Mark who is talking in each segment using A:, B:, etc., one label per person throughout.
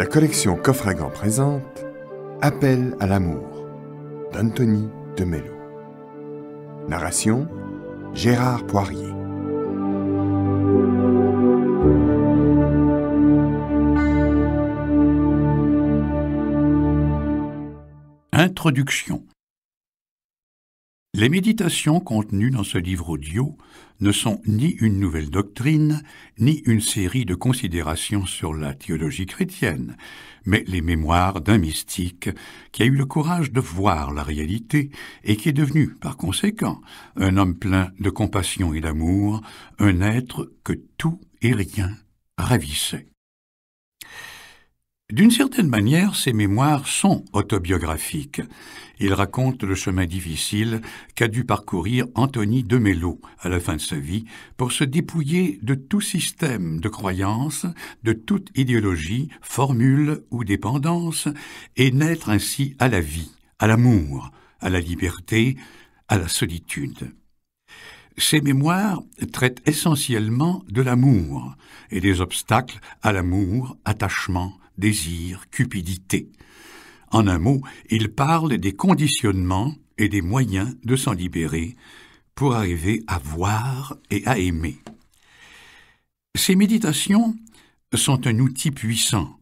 A: La collection Coffragan présente Appel à l'amour d'Anthony de Mello. Narration Gérard Poirier.
B: Introduction. Les méditations contenues dans ce livre audio ne sont ni une nouvelle doctrine, ni une série de considérations sur la théologie chrétienne, mais les mémoires d'un mystique qui a eu le courage de voir la réalité et qui est devenu, par conséquent, un homme plein de compassion et d'amour, un être que tout et rien ravissait. D'une certaine manière, ces mémoires sont autobiographiques. Ils racontent le chemin difficile qu'a dû parcourir Anthony de Mello à la fin de sa vie pour se dépouiller de tout système de croyance, de toute idéologie, formule ou dépendance, et naître ainsi à la vie, à l'amour, à la liberté, à la solitude. Ces mémoires traitent essentiellement de l'amour et des obstacles à l'amour, attachement, désir, cupidité. En un mot, il parle des conditionnements et des moyens de s'en libérer pour arriver à voir et à aimer. Ces méditations sont un outil puissant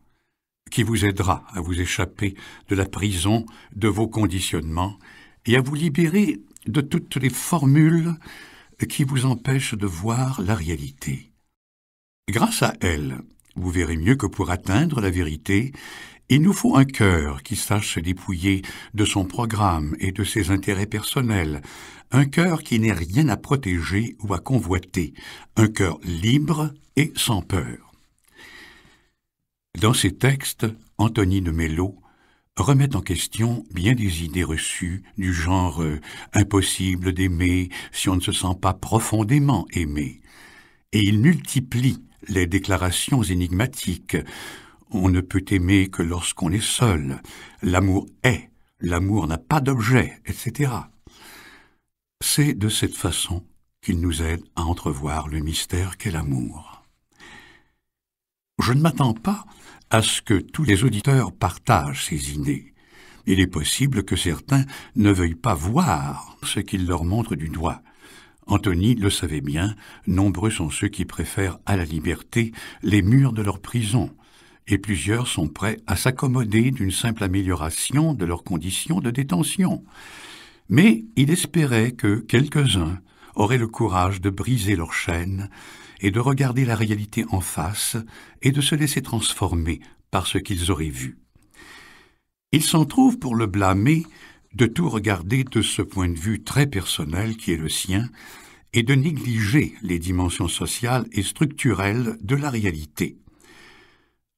B: qui vous aidera à vous échapper de la prison de vos conditionnements et à vous libérer de toutes les formules qui vous empêchent de voir la réalité. Grâce à elles, vous verrez mieux que pour atteindre la vérité, il nous faut un cœur qui sache se dépouiller de son programme et de ses intérêts personnels, un cœur qui n'ait rien à protéger ou à convoiter, un cœur libre et sans peur. Dans ces textes, Anthony de Mello remet en question bien des idées reçues du genre impossible d'aimer si on ne se sent pas profondément aimé, et il multiplie les déclarations énigmatiques. On ne peut aimer que lorsqu'on est seul. L'amour est. L'amour n'a pas d'objet, etc. C'est de cette façon qu'il nous aide à entrevoir le mystère qu'est l'amour. Je ne m'attends pas à ce que tous les auditeurs partagent ces idées. Il est possible que certains ne veuillent pas voir ce qu'il leur montre du doigt. Anthony le savait bien, nombreux sont ceux qui préfèrent à la liberté les murs de leur prison, et plusieurs sont prêts à s'accommoder d'une simple amélioration de leurs conditions de détention. Mais il espérait que quelques-uns auraient le courage de briser leurs chaînes et de regarder la réalité en face et de se laisser transformer par ce qu'ils auraient vu. Il s'en trouve pour le blâmer de tout regarder de ce point de vue très personnel qui est le sien et de négliger les dimensions sociales et structurelles de la réalité.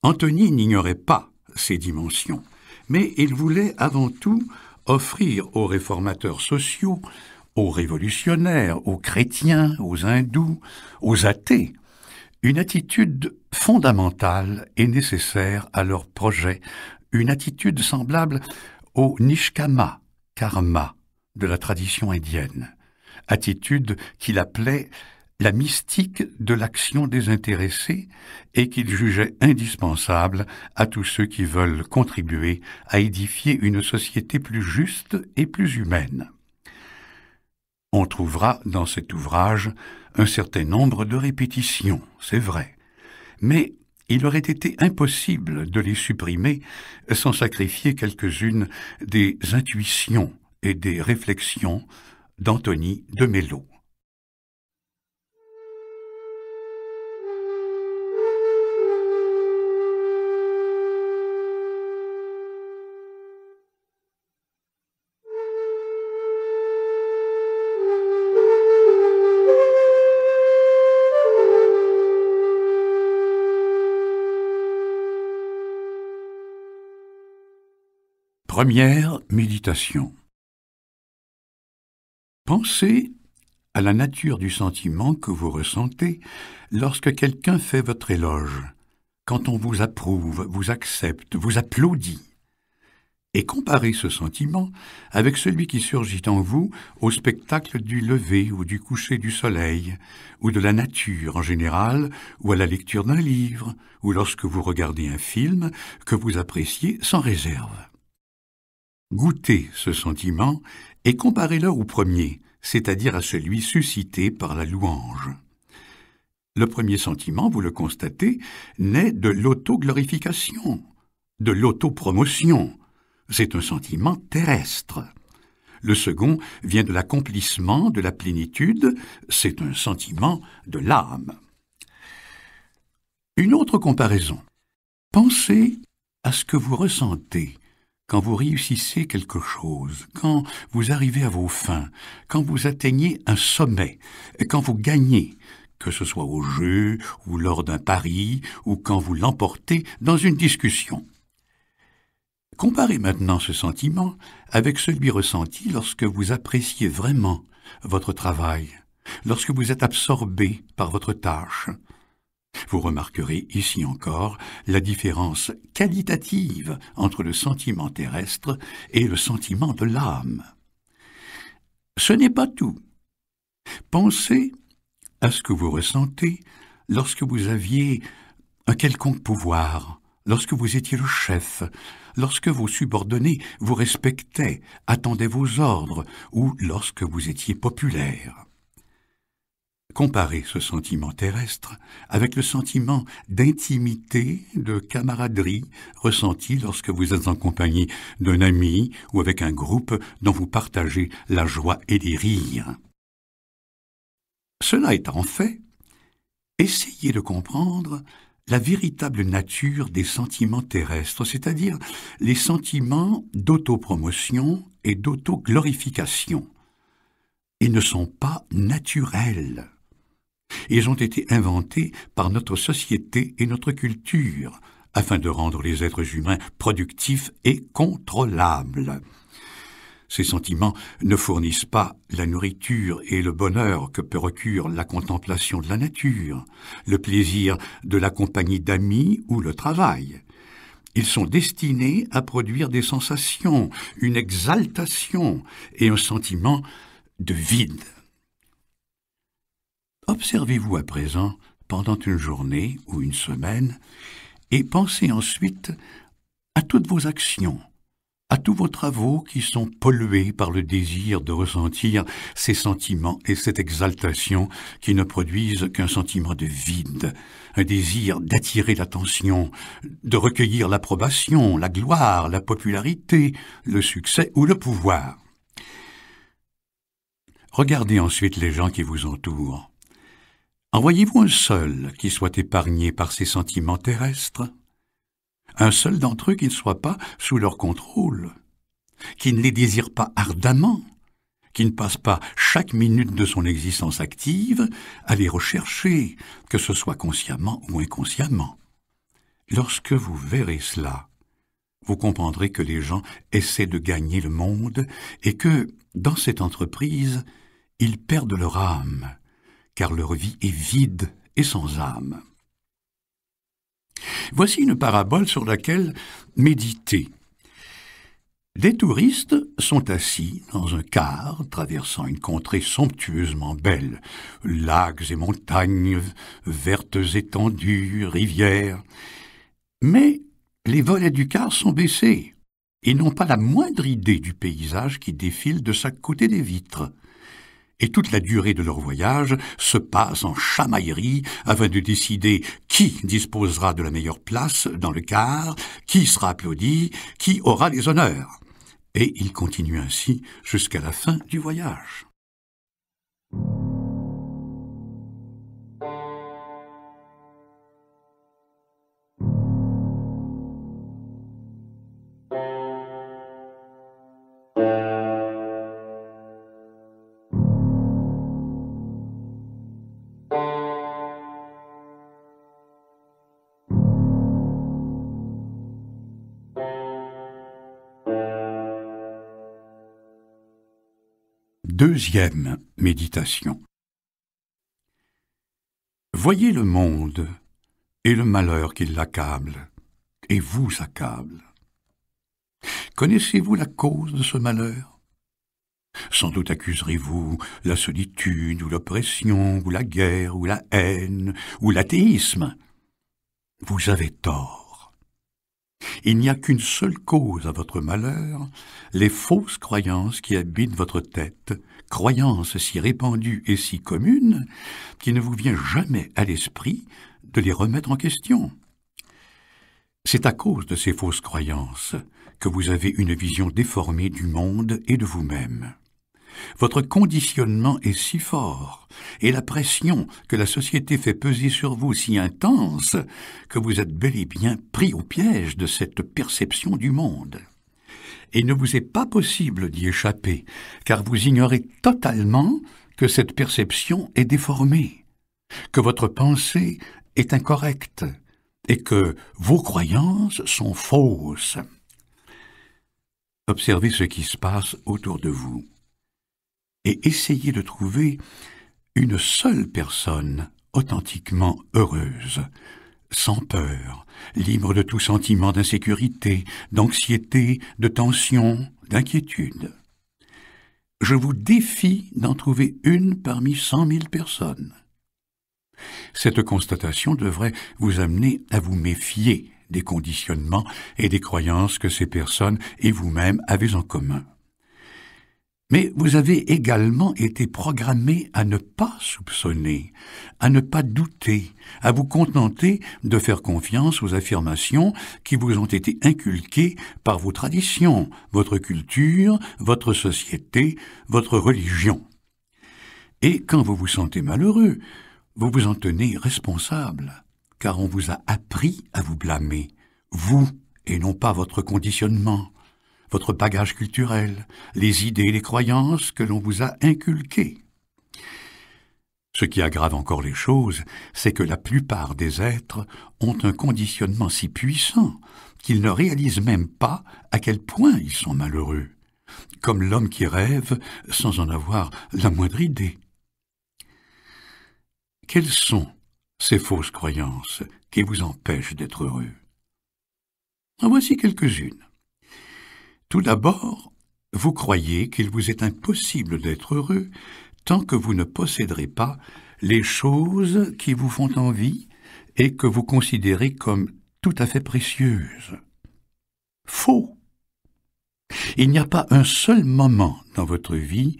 B: Anthony n'ignorait pas ces dimensions, mais il voulait avant tout offrir aux réformateurs sociaux, aux révolutionnaires, aux chrétiens, aux hindous, aux athées, une attitude fondamentale et nécessaire à leur projet, une attitude semblable au nishkama, karma, de la tradition indienne, attitude qu'il appelait la mystique de l'action désintéressée et qu'il jugeait indispensable à tous ceux qui veulent contribuer à édifier une société plus juste et plus humaine. On trouvera dans cet ouvrage un certain nombre de répétitions, c'est vrai, mais il aurait été impossible de les supprimer sans sacrifier quelques-unes des intuitions et des réflexions d'Anthony de Mello. Première méditation. Pensez à la nature du sentiment que vous ressentez lorsque quelqu'un fait votre éloge, quand on vous approuve, vous accepte, vous applaudit. et comparez ce sentiment avec celui qui surgit en vous au spectacle du lever ou du coucher du soleil, ou de la nature en général, ou à la lecture d'un livre, ou lorsque vous regardez un film que vous appréciez sans réserve. Goûtez ce sentiment et comparez-le au premier, c'est-à-dire à celui suscité par la louange. Le premier sentiment, vous le constatez, naît de l'auto-glorification, de l'auto-promotion. C'est un sentiment terrestre. Le second vient de l'accomplissement, de la plénitude, c'est un sentiment de l'âme. Une autre comparaison. Pensez à ce que vous ressentez quand vous réussissez quelque chose, quand vous arrivez à vos fins, quand vous atteignez un sommet, quand vous gagnez, que ce soit au jeu ou lors d'un pari ou quand vous l'emportez dans une discussion. Comparez maintenant ce sentiment avec celui ressenti lorsque vous appréciez vraiment votre travail, lorsque vous êtes absorbé par votre tâche. Vous remarquerez ici encore la différence qualitative entre le sentiment terrestre et le sentiment de l'âme. Ce n'est pas tout. Pensez à ce que vous ressentez lorsque vous aviez un quelconque pouvoir, lorsque vous étiez le chef, lorsque vos subordonnés vous respectaient, attendaient vos ordres, ou lorsque vous étiez populaire. Comparez ce sentiment terrestre avec le sentiment d'intimité, de camaraderie ressenti lorsque vous êtes en compagnie d'un ami ou avec un groupe dont vous partagez la joie et les rires. Cela étant fait, essayez de comprendre la véritable nature des sentiments terrestres, c'est-à-dire les sentiments d'autopromotion et d'autoglorification. Ils ne sont pas naturels. Ils ont été inventés par notre société et notre culture, afin de rendre les êtres humains productifs et contrôlables. Ces sentiments ne fournissent pas la nourriture et le bonheur que procure la contemplation de la nature, le plaisir de la compagnie d'amis ou le travail. Ils sont destinés à produire des sensations, une exaltation et un sentiment de vide. Observez-vous à présent pendant une journée ou une semaine et pensez ensuite à toutes vos actions, à tous vos travaux qui sont pollués par le désir de ressentir ces sentiments et cette exaltation qui ne produisent qu'un sentiment de vide, un désir d'attirer l'attention, de recueillir l'approbation, la gloire, la popularité, le succès ou le pouvoir. Regardez ensuite les gens qui vous entourent. En voyez-vous un seul qui soit épargné par ces sentiments terrestres? Un seul d'entre eux qui ne soit pas sous leur contrôle, qui ne les désire pas ardemment, qui ne passe pas chaque minute de son existence active à les rechercher, que ce soit consciemment ou inconsciemment. Lorsque vous verrez cela, vous comprendrez que les gens essaient de gagner le monde et que, dans cette entreprise, ils perdent leur âme, car leur vie est vide et sans âme. Voici une parabole sur laquelle méditer. Des touristes sont assis dans un car traversant une contrée somptueusement belle, lacs et montagnes, vertes étendues, rivières. Mais les volets du car sont baissés et n'ont pas la moindre idée du paysage qui défile de chaque côté des vitres. Et toute la durée de leur voyage se passe en chamaillerie afin de décider qui disposera de la meilleure place dans le car, qui sera applaudi, qui aura les honneurs. Et ils continuent ainsi jusqu'à la fin du voyage. Deuxième méditation. Voyez le monde et le malheur qui l'accable et vous accable. Connaissez-vous la cause de ce malheur? Sans doute accuserez-vous la solitude, ou l'oppression, ou la guerre, ou la haine, ou l'athéisme. Vous avez tort. Il n'y a qu'une seule cause à votre malheur, les fausses croyances qui habitent votre tête, croyances si répandues et si communes qu'il ne vous vient jamais à l'esprit de les remettre en question. C'est à cause de ces fausses croyances que vous avez une vision déformée du monde et de vous-même. Votre conditionnement est si fort, et la pression que la société fait peser sur vous si intense, que vous êtes bel et bien pris au piège de cette perception du monde. Et il ne vous est pas possible d'y échapper, car vous ignorez totalement que cette perception est déformée, que votre pensée est incorrecte, et que vos croyances sont fausses. Observez ce qui se passe autour de vous et essayez de trouver une seule personne authentiquement heureuse, sans peur, libre de tout sentiment d'insécurité, d'anxiété, de tension, d'inquiétude. Je vous défie d'en trouver une parmi 100 000 personnes. Cette constatation devrait vous amener à vous méfier des conditionnements et des croyances que ces personnes et vous-même avez en commun. Mais vous avez également été programmé à ne pas soupçonner, à ne pas douter, à vous contenter de faire confiance aux affirmations qui vous ont été inculquées par vos traditions, votre culture, votre société, votre religion. Et quand vous vous sentez malheureux, vous vous en tenez responsable, car on vous a appris à vous blâmer, vous et non pas votre conditionnement, votre bagage culturel, les idées et les croyances que l'on vous a inculquées. Ce qui aggrave encore les choses, c'est que la plupart des êtres ont un conditionnement si puissant qu'ils ne réalisent même pas à quel point ils sont malheureux, comme l'homme qui rêve sans en avoir la moindre idée. Quelles sont ces fausses croyances qui vous empêchent d'être heureux? En voici quelques-unes. Tout d'abord, vous croyez qu'il vous est impossible d'être heureux tant que vous ne posséderez pas les choses qui vous font envie et que vous considérez comme tout à fait précieuses. Faux! Il n'y a pas un seul moment dans votre vie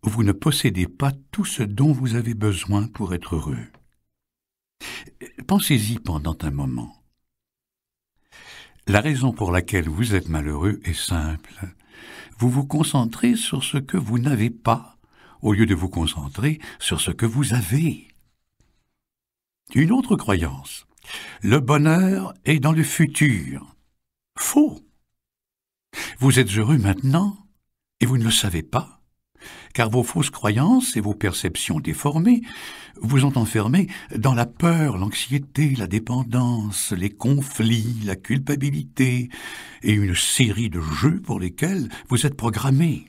B: où vous ne possédez pas tout ce dont vous avez besoin pour être heureux. Pensez-y pendant un moment. La raison pour laquelle vous êtes malheureux est simple. Vous vous concentrez sur ce que vous n'avez pas, au lieu de vous concentrer sur ce que vous avez. Une autre croyance. Le bonheur est dans le futur. Faux. Vous êtes heureux maintenant et vous ne le savez pas, car vos fausses croyances et vos perceptions déformées vous ont enfermé dans la peur, l'anxiété, la dépendance, les conflits, la culpabilité et une série de jeux pour lesquels vous êtes programmé.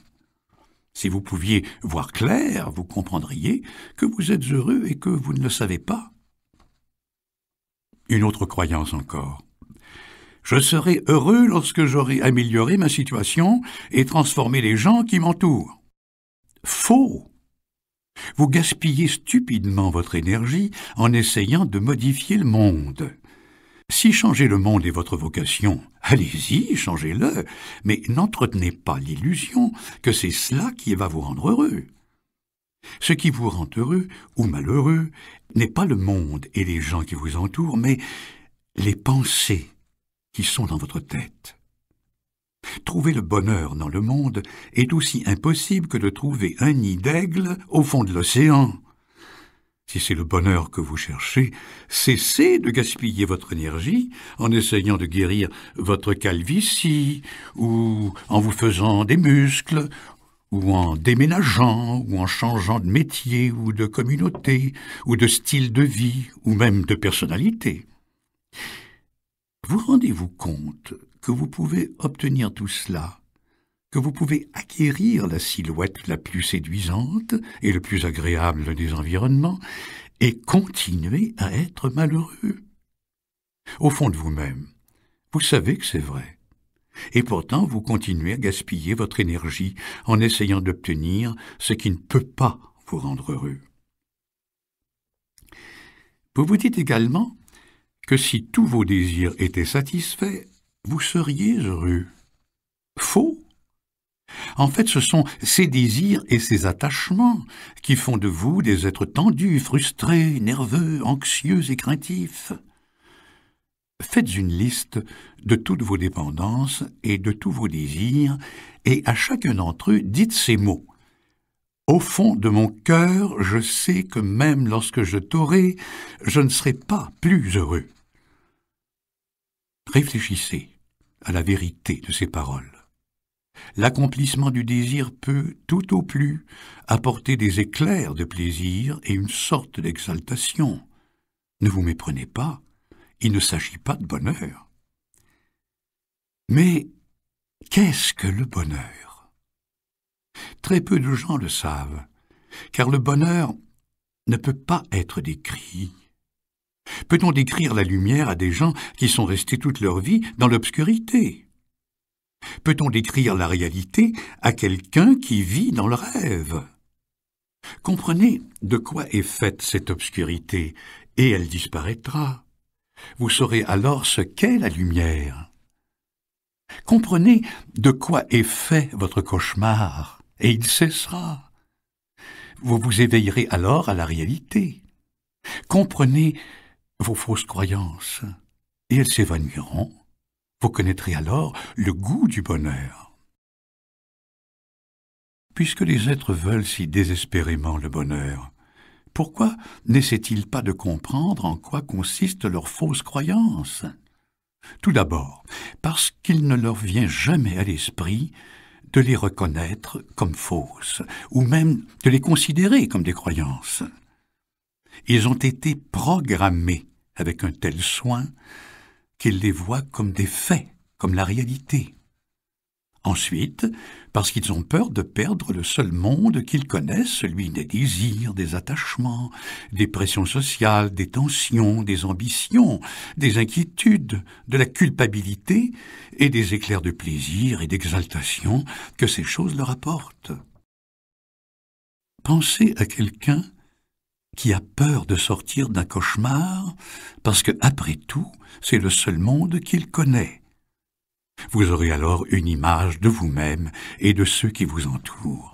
B: Si vous pouviez voir clair, vous comprendriez que vous êtes heureux et que vous ne le savez pas. Une autre croyance encore. Je serai heureux lorsque j'aurai amélioré ma situation et transformé les gens qui m'entourent. Faux! Vous gaspillez stupidement votre énergie en essayant de modifier le monde. Si changer le monde est votre vocation, allez-y, changez-le, mais n'entretenez pas l'illusion que c'est cela qui va vous rendre heureux. Ce qui vous rend heureux ou malheureux n'est pas le monde et les gens qui vous entourent, mais les pensées qui sont dans votre tête. Trouver le bonheur dans le monde est aussi impossible que de trouver un nid d'aigle au fond de l'océan. Si c'est le bonheur que vous cherchez, cessez de gaspiller votre énergie en essayant de guérir votre calvitie, ou en vous faisant des muscles, ou en déménageant, ou en changeant de métier, ou de communauté, ou de style de vie, ou même de personnalité. Vous rendez-vous compte que vous pouvez obtenir tout cela, que vous pouvez acquérir la silhouette la plus séduisante et le plus agréable des environnements, et continuer à être malheureux? Au fond de vous-même, vous savez que c'est vrai. Et pourtant, vous continuez à gaspiller votre énergie en essayant d'obtenir ce qui ne peut pas vous rendre heureux. Vous vous dites également que si tous vos désirs étaient satisfaits, vous seriez heureux. Faux! En fait, ce sont ces désirs et ces attachements qui font de vous des êtres tendus, frustrés, nerveux, anxieux et craintifs. Faites une liste de toutes vos dépendances et de tous vos désirs, et à chacun d'entre eux, dites ces mots. Au fond de mon cœur, je sais que même lorsque je t'aurai, je ne serai pas plus heureux. Réfléchissez à la vérité de ces paroles. L'accomplissement du désir peut, tout au plus, apporter des éclairs de plaisir et une sorte d'exaltation. Ne vous méprenez pas, il ne s'agit pas de bonheur. Mais qu'est-ce que le bonheur? Très peu de gens le savent, car le bonheur ne peut pas être décrit. Peut-on décrire la lumière à des gens qui sont restés toute leur vie dans l'obscurité? Peut-on décrire la réalité à quelqu'un qui vit dans le rêve? Comprenez de quoi est faite cette obscurité, et elle disparaîtra. Vous saurez alors ce qu'est la lumière. Comprenez de quoi est fait votre cauchemar, et il cessera. Vous vous éveillerez alors à la réalité. Comprenez vos fausses croyances, et elles s'évanouiront. Vous connaîtrez alors le goût du bonheur. Puisque les êtres veulent si désespérément le bonheur, pourquoi n'essaient-ils pas de comprendre en quoi consistent leurs fausses croyances? Tout d'abord, parce qu'il ne leur vient jamais à l'esprit de les reconnaître comme fausses, ou même de les considérer comme des croyances. Ils ont été programmés avec un tel soin qu'ils les voient comme des faits, comme la réalité. Ensuite, parce qu'ils ont peur de perdre le seul monde qu'ils connaissent, celui des désirs, des attachements, des pressions sociales, des tensions, des ambitions, des inquiétudes, de la culpabilité et des éclairs de plaisir et d'exaltation que ces choses leur apportent. Pensez à quelqu'un qui a peur de sortir d'un cauchemar, parce que, après tout, c'est le seul monde qu'il connaît. Vous aurez alors une image de vous-même et de ceux qui vous entourent.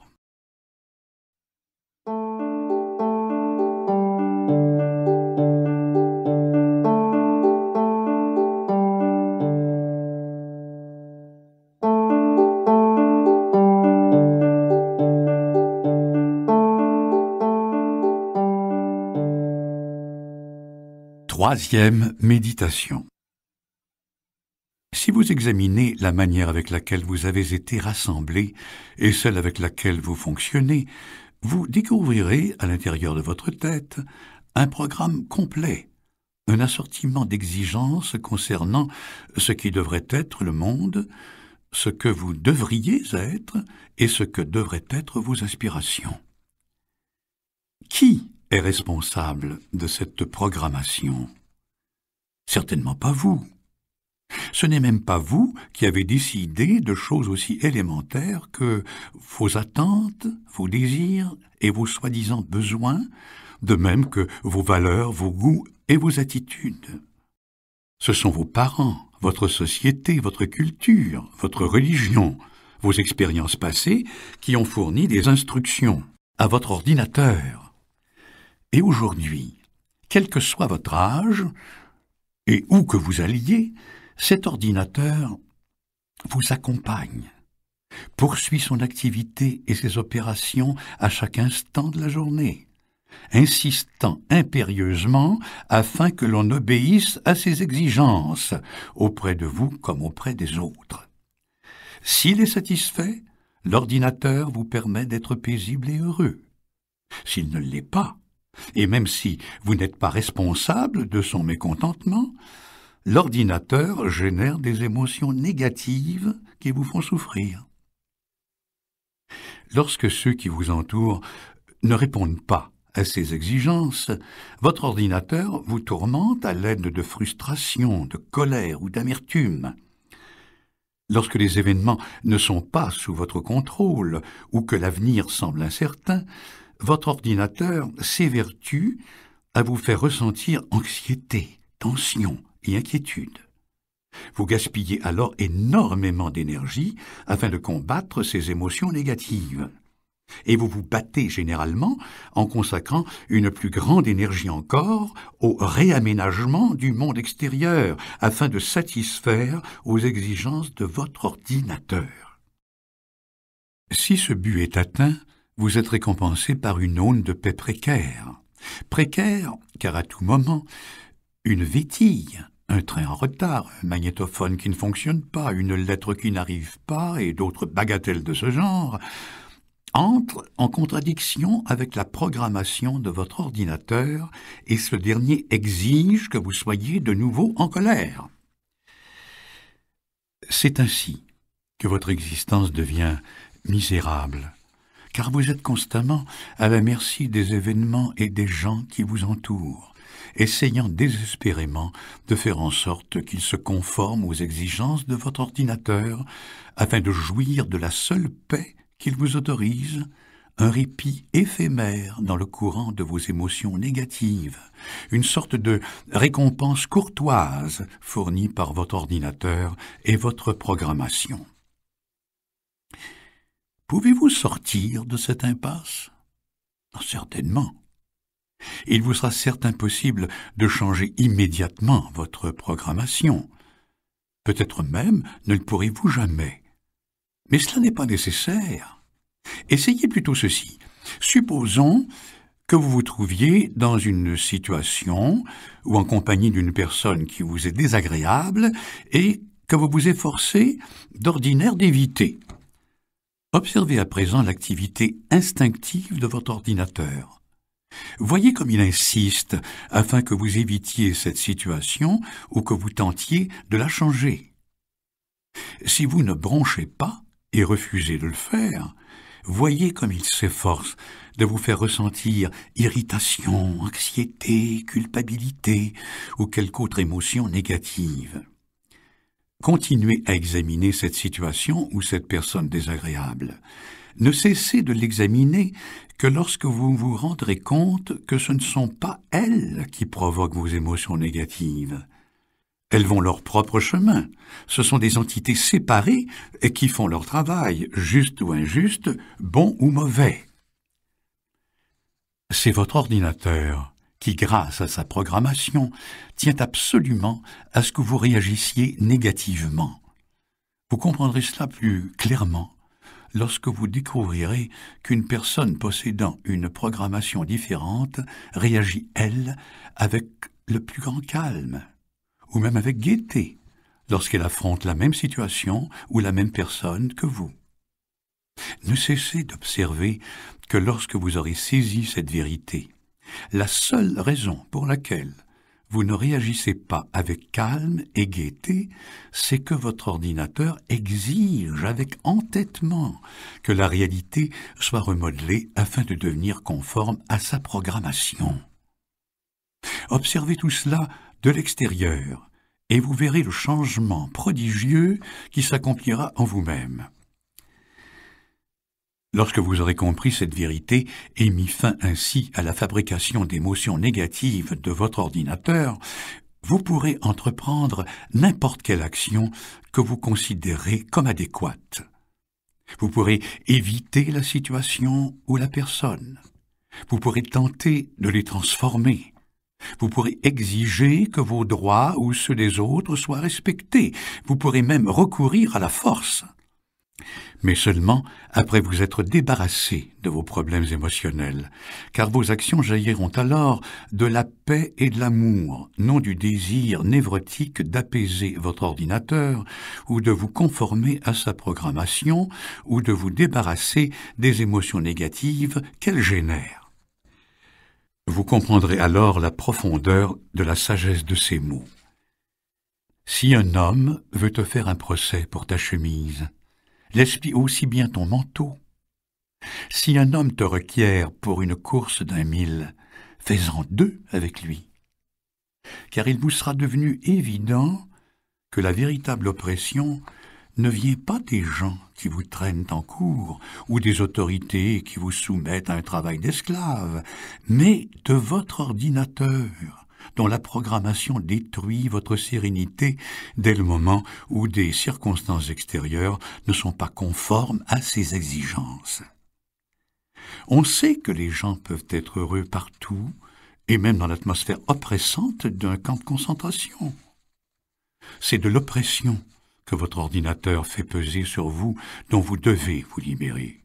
B: Troisième méditation. Si vous examinez la manière avec laquelle vous avez été rassemblés et celle avec laquelle vous fonctionnez, vous découvrirez à l'intérieur de votre tête un programme complet, un assortiment d'exigences concernant ce qui devrait être le monde, ce que vous devriez être et ce que devraient être vos aspirations. Qui est responsable de cette programmation? Certainement pas vous. Ce n'est même pas vous qui avez décidé de choses aussi élémentaires que vos attentes, vos désirs et vos soi-disant besoins, de même que vos valeurs, vos goûts et vos attitudes. Ce sont vos parents, votre société, votre culture, votre religion, vos expériences passées qui ont fourni des instructions à votre ordinateur. Et aujourd'hui, quel que soit votre âge, et où que vous alliez, cet ordinateur vous accompagne, poursuit son activité et ses opérations à chaque instant de la journée, insistant impérieusement afin que l'on obéisse à ses exigences, auprès de vous comme auprès des autres. S'il est satisfait, l'ordinateur vous permet d'être paisible et heureux. S'il ne l'est pas, et même si vous n'êtes pas responsable de son mécontentement, l'ordinateur génère des émotions négatives qui vous font souffrir. Lorsque ceux qui vous entourent ne répondent pas à ces exigences, votre ordinateur vous tourmente à l'aide de frustration, de colère ou d'amertume. Lorsque les événements ne sont pas sous votre contrôle ou que l'avenir semble incertain, votre ordinateur s'évertue à vous faire ressentir anxiété, tension et inquiétude. Vous gaspillez alors énormément d'énergie afin de combattre ces émotions négatives. Et vous vous battez généralement en consacrant une plus grande énergie encore au réaménagement du monde extérieur afin de satisfaire aux exigences de votre ordinateur. Si ce but est atteint, vous êtes récompensé par une aune de paix précaire. Précaire car à tout moment, une vétille, un train en retard, un magnétophone qui ne fonctionne pas, une lettre qui n'arrive pas et d'autres bagatelles de ce genre entre en contradiction avec la programmation de votre ordinateur et ce dernier exige que vous soyez de nouveau en colère. C'est ainsi que votre existence devient misérable, car vous êtes constamment à la merci des événements et des gens qui vous entourent, essayant désespérément de faire en sorte qu'ils se conforment aux exigences de votre ordinateur afin de jouir de la seule paix qu'il vous autorise, un répit éphémère dans le courant de vos émotions négatives, une sorte de récompense courtoise fournie par votre ordinateur et votre programmation. Pouvez-vous sortir de cette impasse? Certainement. Il vous sera certes impossible de changer immédiatement votre programmation. Peut-être même ne le pourrez-vous jamais. Mais cela n'est pas nécessaire. Essayez plutôt ceci. Supposons que vous vous trouviez dans une situation ou en compagnie d'une personne qui vous est désagréable et que vous vous efforcez d'ordinaire d'éviter. Observez à présent l'activité instinctive de votre ordinateur. Voyez comme il insiste afin que vous évitiez cette situation ou que vous tentiez de la changer. Si vous ne bronchez pas et refusez de le faire, voyez comme il s'efforce de vous faire ressentir irritation, anxiété, culpabilité ou quelque autre émotion négative. Continuez à examiner cette situation ou cette personne désagréable. Ne cessez de l'examiner que lorsque vous vous rendrez compte que ce ne sont pas elles qui provoquent vos émotions négatives. Elles vont leur propre chemin. Ce sont des entités séparées et qui font leur travail, juste ou injuste, bon ou mauvais. C'est votre ordinateur qui, grâce à sa programmation, tient absolument à ce que vous réagissiez négativement. Vous comprendrez cela plus clairement lorsque vous découvrirez qu'une personne possédant une programmation différente réagit, elle, avec le plus grand calme, ou même avec gaieté, lorsqu'elle affronte la même situation ou la même personne que vous. Ne cessez d'observer que lorsque vous aurez saisi cette vérité, la seule raison pour laquelle vous ne réagissez pas avec calme et gaieté, c'est que votre ordinateur exige avec entêtement que la réalité soit remodelée afin de devenir conforme à sa programmation. Observez tout cela de l'extérieur, et vous verrez le changement prodigieux qui s'accomplira en vous-même. Lorsque vous aurez compris cette vérité et mis fin ainsi à la fabrication d'émotions négatives de votre ordinateur, vous pourrez entreprendre n'importe quelle action que vous considérez comme adéquate. Vous pourrez éviter la situation ou la personne. Vous pourrez tenter de les transformer. Vous pourrez exiger que vos droits ou ceux des autres soient respectés. Vous pourrez même recourir à la force. Mais seulement après vous être débarrassé de vos problèmes émotionnels, car vos actions jailliront alors de la paix et de l'amour, non du désir névrotique d'apaiser votre ordinateur ou de vous conformer à sa programmation ou de vous débarrasser des émotions négatives qu'elle génère. Vous comprendrez alors la profondeur de la sagesse de ces mots. Si un homme veut te faire un procès pour ta chemise, laisse-lui aussi bien ton manteau. Si un homme te requiert pour une course d'1 mille, fais-en 2 avec lui. Car il vous sera devenu évident que la véritable oppression ne vient pas des gens qui vous traînent en cours ou des autorités qui vous soumettent à un travail d'esclave, mais de votre ordinateur, dont la programmation détruit votre sérénité dès le moment où des circonstances extérieures ne sont pas conformes à ses exigences. On sait que les gens peuvent être heureux partout, et même dans l'atmosphère oppressante d'un camp de concentration. C'est de l'oppression que votre ordinateur fait peser sur vous, dont vous devez vous libérer.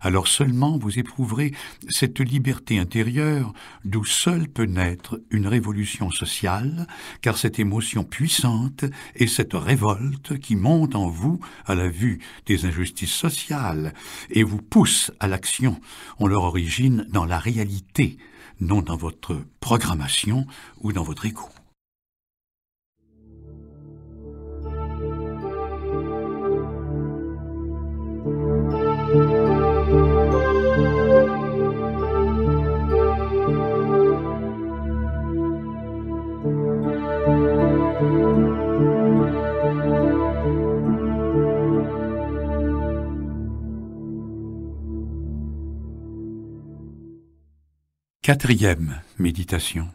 B: Alors seulement vous éprouverez cette liberté intérieure d'où seule peut naître une révolution sociale, car cette émotion puissante est cette révolte qui monte en vous à la vue des injustices sociales et vous pousse à l'action, ont leur origine dans la réalité, non dans votre programmation ou dans votre ego. Quatrième méditation.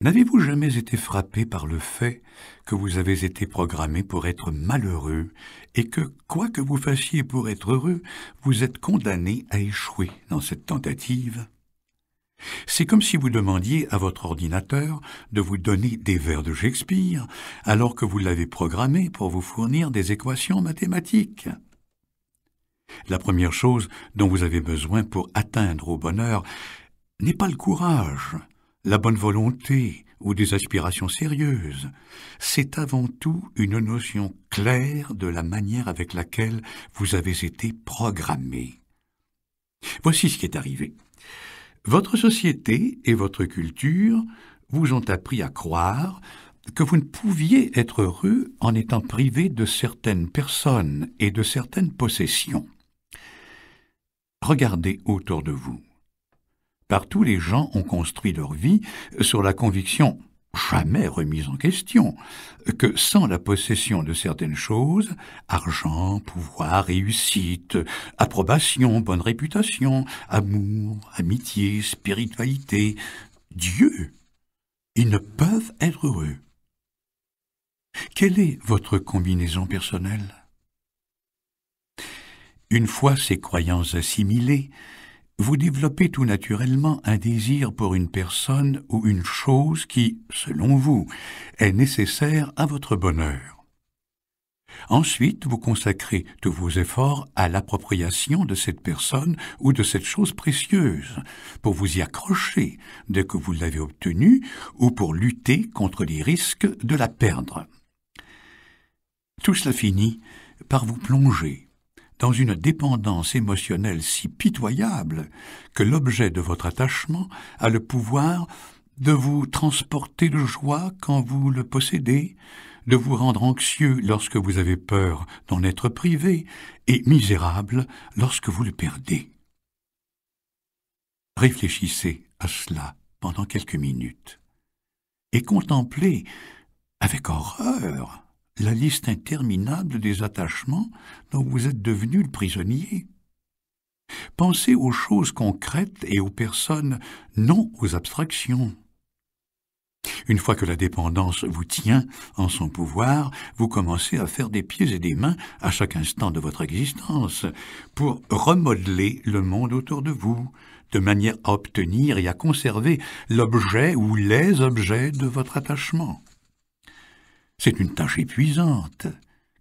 B: N'avez-vous jamais été frappé par le fait que vous avez été programmé pour être malheureux et que, quoi que vous fassiez pour être heureux, vous êtes condamné à échouer dans cette tentative? C'est comme si vous demandiez à votre ordinateur de vous donner des vers de Shakespeare alors que vous l'avez programmé pour vous fournir des équations mathématiques. La première chose dont vous avez besoin pour atteindre au bonheur n'est pas le courage, la bonne volonté ou des aspirations sérieuses. C'est avant tout une notion claire de la manière avec laquelle vous avez été programmé. Voici ce qui est arrivé. Votre société et votre culture vous ont appris à croire que vous ne pouviez être heureux en étant privé de certaines personnes et de certaines possessions. Regardez autour de vous. Partout, les gens ont construit leur vie sur la conviction, jamais remise en question, que sans la possession de certaines choses, argent, pouvoir, réussite, approbation, bonne réputation, amour, amitié, spiritualité, Dieu, ils ne peuvent être heureux. Quelle est votre combinaison personnelle? Une fois ces croyances assimilées, vous développez tout naturellement un désir pour une personne ou une chose qui, selon vous, est nécessaire à votre bonheur. Ensuite, vous consacrez tous vos efforts à l'appropriation de cette personne ou de cette chose précieuse, pour vous y accrocher dès que vous l'avez obtenue ou pour lutter contre les risques de la perdre. Tout cela finit par vous plonger dans une dépendance émotionnelle si pitoyable que l'objet de votre attachement a le pouvoir de vous transporter de joie quand vous le possédez, de vous rendre anxieux lorsque vous avez peur d'en être privé et misérable lorsque vous le perdez. Réfléchissez à cela pendant quelques minutes et contemplez avec horreur la liste interminable des attachements dont vous êtes devenu le prisonnier. Pensez aux choses concrètes et aux personnes, non aux abstractions. Une fois que la dépendance vous tient en son pouvoir, vous commencez à faire des pieds et des mains à chaque instant de votre existence pour remodeler le monde autour de vous, de manière à obtenir et à conserver l'objet ou les objets de votre attachement. C'est une tâche épuisante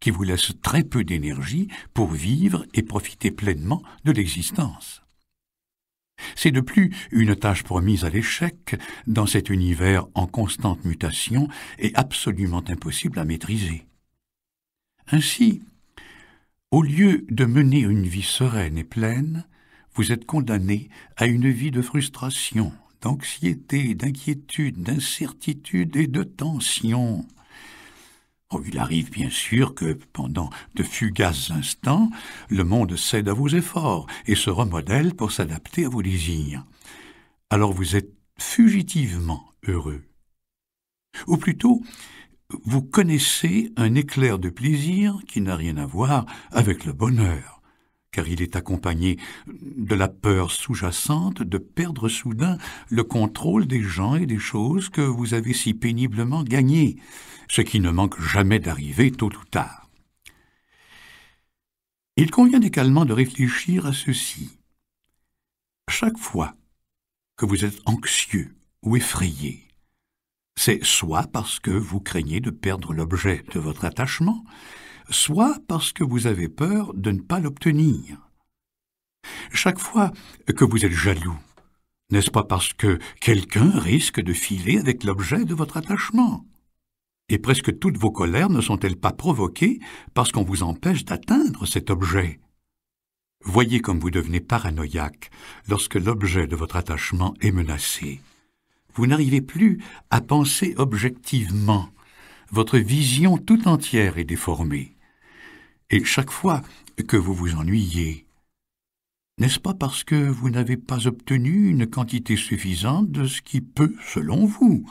B: qui vous laisse très peu d'énergie pour vivre et profiter pleinement de l'existence. C'est de plus une tâche promise à l'échec dans cet univers en constante mutation et absolument impossible à maîtriser. Ainsi, au lieu de mener une vie sereine et pleine, vous êtes condamné à une vie de frustration, d'anxiété, d'inquiétude, d'incertitude et de tension. Oh, il arrive bien sûr que, pendant de fugaces instants, le monde cède à vos efforts et se remodèle pour s'adapter à vos désirs. Alors vous êtes fugitivement heureux. Ou plutôt, vous connaissez un éclair de plaisir qui n'a rien à voir avec le bonheur, car il est accompagné de la peur sous-jacente de perdre soudain le contrôle des gens et des choses que vous avez si péniblement gagnés, ce qui ne manque jamais d'arriver tôt ou tard. Il convient également de réfléchir à ceci. Chaque fois que vous êtes anxieux ou effrayé, c'est soit parce que vous craignez de perdre l'objet de votre attachement, soit parce que vous avez peur de ne pas l'obtenir. Chaque fois que vous êtes jaloux, n'est-ce pas parce que quelqu'un risque de filer avec l'objet de votre attachement? Et presque toutes vos colères ne sont-elles pas provoquées parce qu'on vous empêche d'atteindre cet objet? Voyez comme vous devenez paranoïaque lorsque l'objet de votre attachement est menacé. Vous n'arrivez plus à penser objectivement. Votre vision tout entière est déformée. Et chaque fois que vous vous ennuyez, n'est-ce pas parce que vous n'avez pas obtenu une quantité suffisante de ce qui peut, selon vous,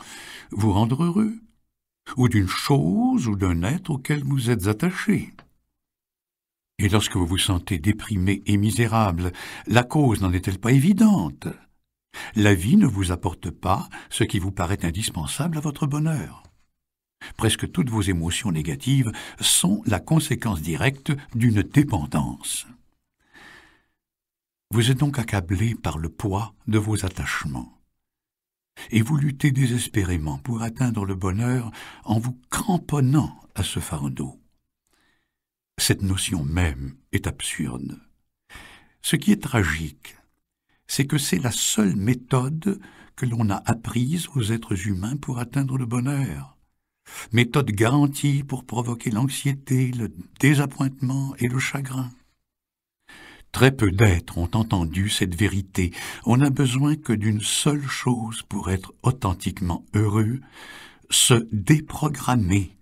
B: vous rendre heureux, ou d'une chose ou d'un être auquel vous êtes attaché? Et lorsque vous vous sentez déprimé et misérable, la cause n'en est-elle pas évidente? La vie ne vous apporte pas ce qui vous paraît indispensable à votre bonheur. Presque toutes vos émotions négatives sont la conséquence directe d'une dépendance. Vous êtes donc accablé par le poids de vos attachements. Et vous luttez désespérément pour atteindre le bonheur en vous cramponnant à ce fardeau. Cette notion même est absurde. Ce qui est tragique, c'est que c'est la seule méthode que l'on a apprise aux êtres humains pour atteindre le bonheur. Méthode garantie pour provoquer l'anxiété, le désappointement et le chagrin. Très peu d'êtres ont entendu cette vérité. On n'a besoin que d'une seule chose pour être authentiquement heureux, se déprogrammer,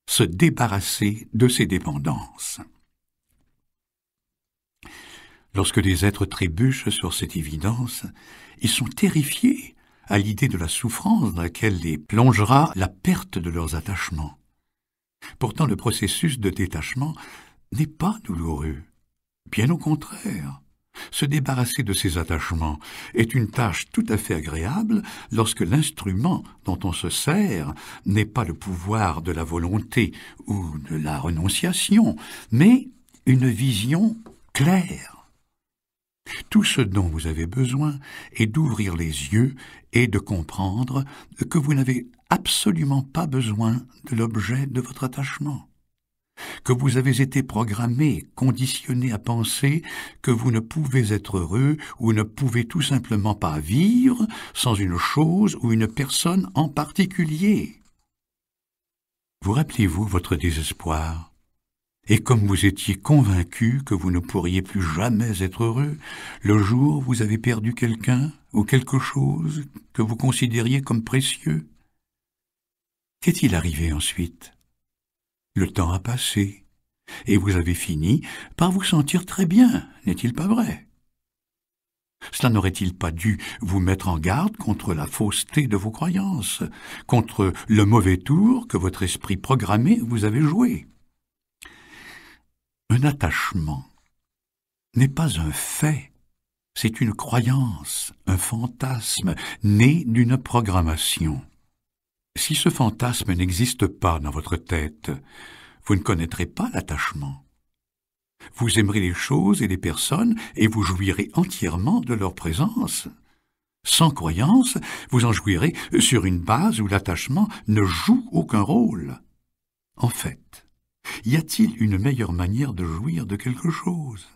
B: se débarrasser de ses dépendances. Lorsque les êtres trébuchent sur cette évidence, ils sont terrifiés à l'idée de la souffrance dans laquelle les plongera la perte de leurs attachements. Pourtant, le processus de détachement n'est pas douloureux. Bien au contraire, se débarrasser de ces attachements est une tâche tout à fait agréable lorsque l'instrument dont on se sert n'est pas le pouvoir de la volonté ou de la renonciation, mais une vision claire. Tout ce dont vous avez besoin est d'ouvrir les yeux et de comprendre que vous n'avez absolument pas besoin de l'objet de votre attachement, que vous avez été programmé, conditionné à penser que vous ne pouvez être heureux ou ne pouvez tout simplement pas vivre sans une chose ou une personne en particulier. Vous rappelez-vous votre désespoir? Et comme vous étiez convaincu que vous ne pourriez plus jamais être heureux, le jour où vous avez perdu quelqu'un ou quelque chose que vous considériez comme précieux, qu'est-il arrivé ensuite? Le temps a passé, et vous avez fini par vous sentir très bien, n'est-il pas vrai? Cela n'aurait-il pas dû vous mettre en garde contre la fausseté de vos croyances, contre le mauvais tour que votre esprit programmé vous avait joué? Un attachement n'est pas un fait, c'est une croyance, un fantasme né d'une programmation. Si ce fantasme n'existe pas dans votre tête, vous ne connaîtrez pas l'attachement. Vous aimerez les choses et les personnes et vous jouirez entièrement de leur présence. Sans croyance, vous en jouirez sur une base où l'attachement ne joue aucun rôle. En fait, y a-t-il une meilleure manière de jouir de quelque chose?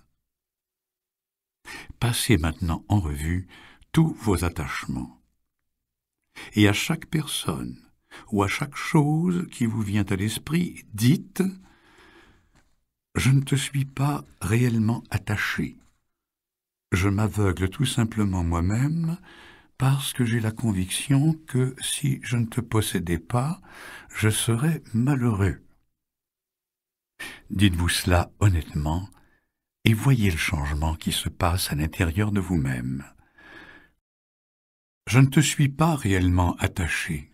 B: Passez maintenant en revue tous vos attachements. Et à chaque personne ou à chaque chose qui vous vient à l'esprit, dites « Je ne te suis pas réellement attaché. Je m'aveugle tout simplement moi-même parce que j'ai la conviction que si je ne te possédais pas, je serais malheureux. » Dites-vous cela honnêtement et voyez le changement qui se passe à l'intérieur de vous-même. Je ne te suis pas réellement attaché.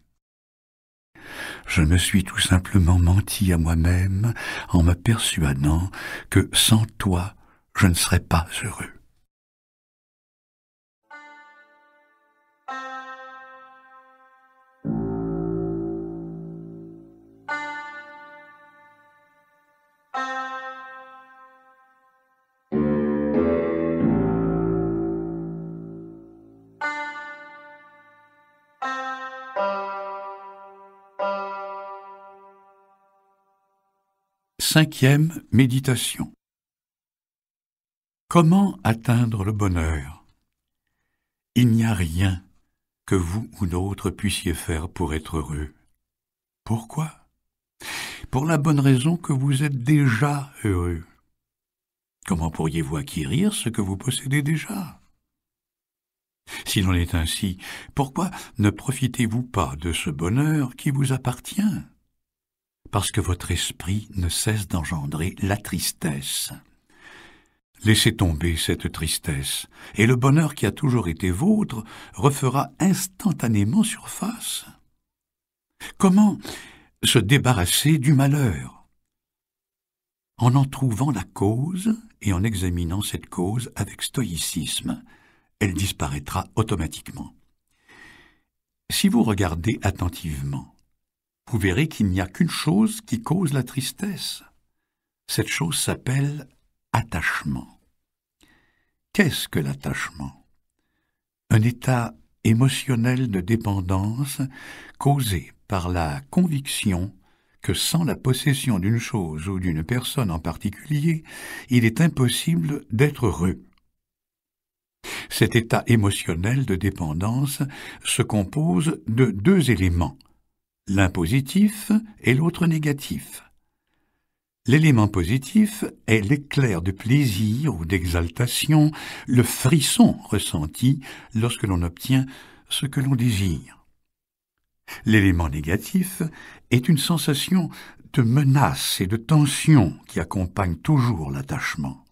B: Je me suis tout simplement menti à moi-même en me persuadant que sans toi, je ne serais pas heureux. Cinquième méditation. Comment atteindre le bonheur? Il n'y a rien que vous ou d'autres puissiez faire pour être heureux. Pourquoi? Pour la bonne raison que vous êtes déjà heureux. Comment pourriez-vous acquérir ce que vous possédez déjà? S'il en est ainsi, pourquoi ne profitez-vous pas de ce bonheur qui vous appartient? Parce que votre esprit ne cesse d'engendrer la tristesse. Laissez tomber cette tristesse, et le bonheur qui a toujours été vôtre refera instantanément surface. Comment se débarrasser du malheur? En trouvant la cause et en examinant cette cause avec stoïcisme, elle disparaîtra automatiquement. Si vous regardez attentivement, vous verrez qu'il n'y a qu'une chose qui cause la tristesse. Cette chose s'appelle attachement. Qu'est-ce que l'attachement? Un état émotionnel de dépendance causé par la conviction que sans la possession d'une chose ou d'une personne en particulier, il est impossible d'être heureux. Cet état émotionnel de dépendance se compose de deux éléments, l'un positif et l'autre négatif. L'élément positif est l'éclair de plaisir ou d'exaltation, le frisson ressenti lorsque l'on obtient ce que l'on désire. L'élément négatif est une sensation de menace et de tension qui accompagne toujours l'attachement.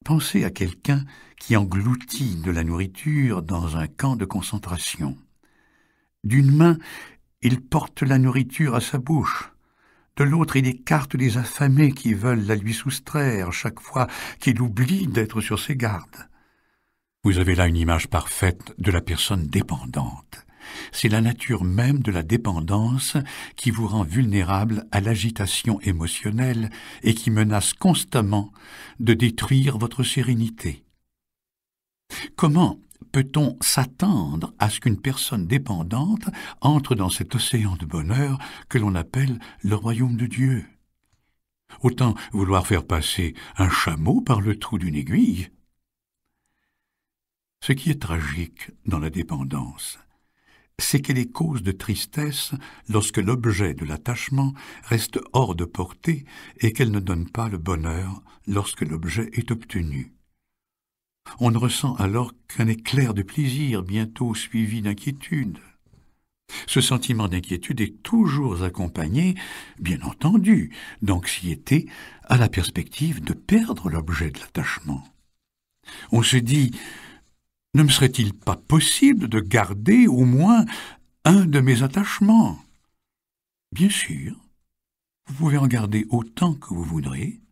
B: Pensez à quelqu'un qui engloutit de la nourriture dans un camp de concentration. D'une main, il porte la nourriture à sa bouche. De l'autre, il écarte les affamés qui veulent la lui soustraire chaque fois qu'il oublie d'être sur ses gardes. Vous avez là une image parfaite de la personne dépendante. C'est la nature même de la dépendance qui vous rend vulnérable à l'agitation émotionnelle et qui menace constamment de détruire votre sérénité. Comment peut-on s'attendre à ce qu'une personne dépendante entre dans cet océan de bonheur que l'on appelle le royaume de Dieu? Autant vouloir faire passer un chameau par le trou d'une aiguille. Ce qui est tragique dans la dépendance, c'est qu'elle est cause de tristesse lorsque l'objet de l'attachement reste hors de portée et qu'elle ne donne pas le bonheur lorsque l'objet est obtenu. On ne ressent alors qu'un éclair de plaisir bientôt suivi d'inquiétude. Ce sentiment d'inquiétude est toujours accompagné, bien entendu, d'anxiété à la perspective de perdre l'objet de l'attachement. On se dit: ne me serait-il pas possible de garder au moins un de mes attachements? Bien sûr, vous pouvez en garder autant que vous voudrez,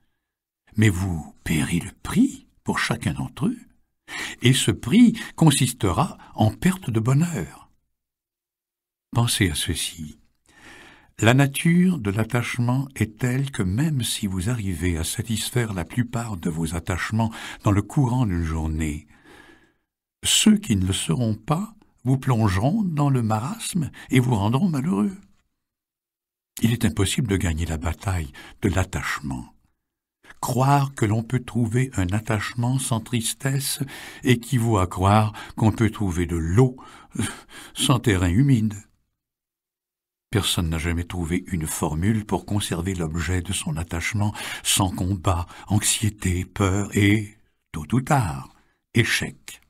B: mais vous paierez le prix pour chacun d'entre eux, et ce prix consistera en perte de bonheur. Pensez à ceci. La nature de l'attachement est telle que même si vous arrivez à satisfaire la plupart de vos attachements dans le courant d'une journée, ceux qui ne le seront pas vous plongeront dans le marasme et vous rendront malheureux. Il est impossible de gagner la bataille de l'attachement. Croire que l'on peut trouver un attachement sans tristesse équivaut à croire qu'on peut trouver de l'eau sans terrain humide. Personne n'a jamais trouvé une formule pour conserver l'objet de son attachement sans combat, anxiété, peur et, tôt ou tard, échec.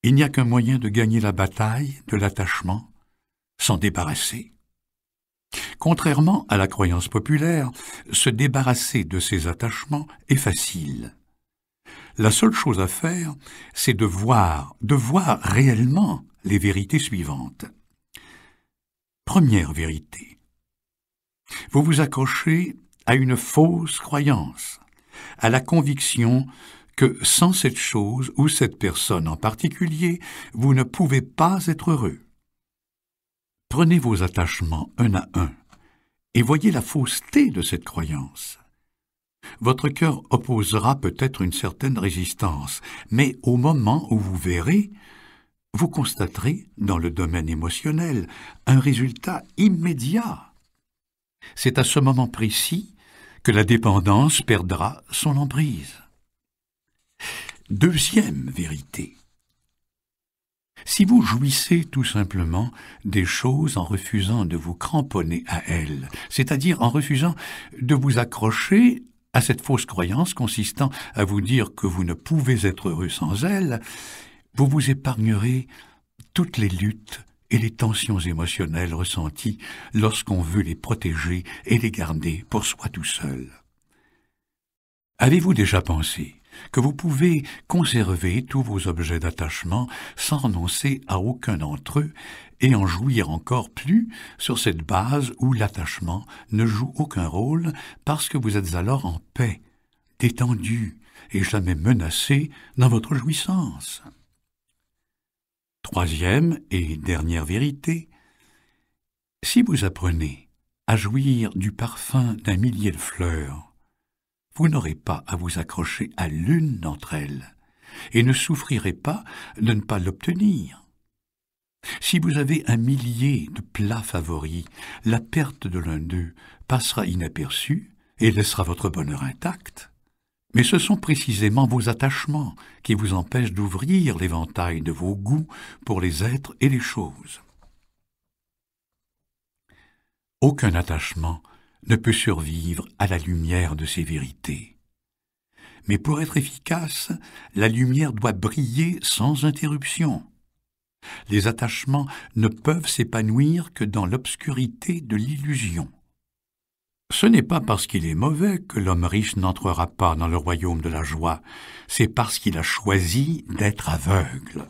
B: Il n'y a qu'un moyen de gagner la bataille de l'attachement, s'en débarrasser. Contrairement à la croyance populaire, se débarrasser de ses attachements est facile. La seule chose à faire, c'est de voir réellement les vérités suivantes. Première vérité. Vous vous accrochez à une fausse croyance, à la conviction que sans cette chose ou cette personne en particulier, vous ne pouvez pas être heureux. Prenez vos attachements un à un et voyez la fausseté de cette croyance. Votre cœur opposera peut-être une certaine résistance, mais au moment où vous verrez, vous constaterez, dans le domaine émotionnel, un résultat immédiat. C'est à ce moment précis que la dépendance perdra son emprise. Deuxième vérité. Si vous jouissez tout simplement des choses en refusant de vous cramponner à elles, c'est-à-dire en refusant de vous accrocher à cette fausse croyance consistant à vous dire que vous ne pouvez être heureux sans elle, vous vous épargnerez toutes les luttes et les tensions émotionnelles ressenties lorsqu'on veut les protéger et les garder pour soi tout seul. Avez-vous déjà pensé que vous pouvez conserver tous vos objets d'attachement sans renoncer à aucun d'entre eux et en jouir encore plus sur cette base où l'attachement ne joue aucun rôle parce que vous êtes alors en paix, détendu et jamais menacé dans votre jouissance? Troisième et dernière vérité, si vous apprenez à jouir du parfum d'un millier de fleurs, vous n'aurez pas à vous accrocher à l'une d'entre elles et ne souffrirez pas de ne pas l'obtenir. Si vous avez un millier de plats favoris, la perte de l'un d'eux passera inaperçue et laissera votre bonheur intact. Mais ce sont précisément vos attachements qui vous empêchent d'ouvrir l'éventail de vos goûts pour les êtres et les choses. Aucun attachement ne peut survivre à la lumière de ces vérités. Mais pour être efficace, la lumière doit briller sans interruption. Les attachements ne peuvent s'épanouir que dans l'obscurité de l'illusion. Ce n'est pas parce qu'il est mauvais que l'homme riche n'entrera pas dans le royaume de la joie, c'est parce qu'il a choisi d'être aveugle.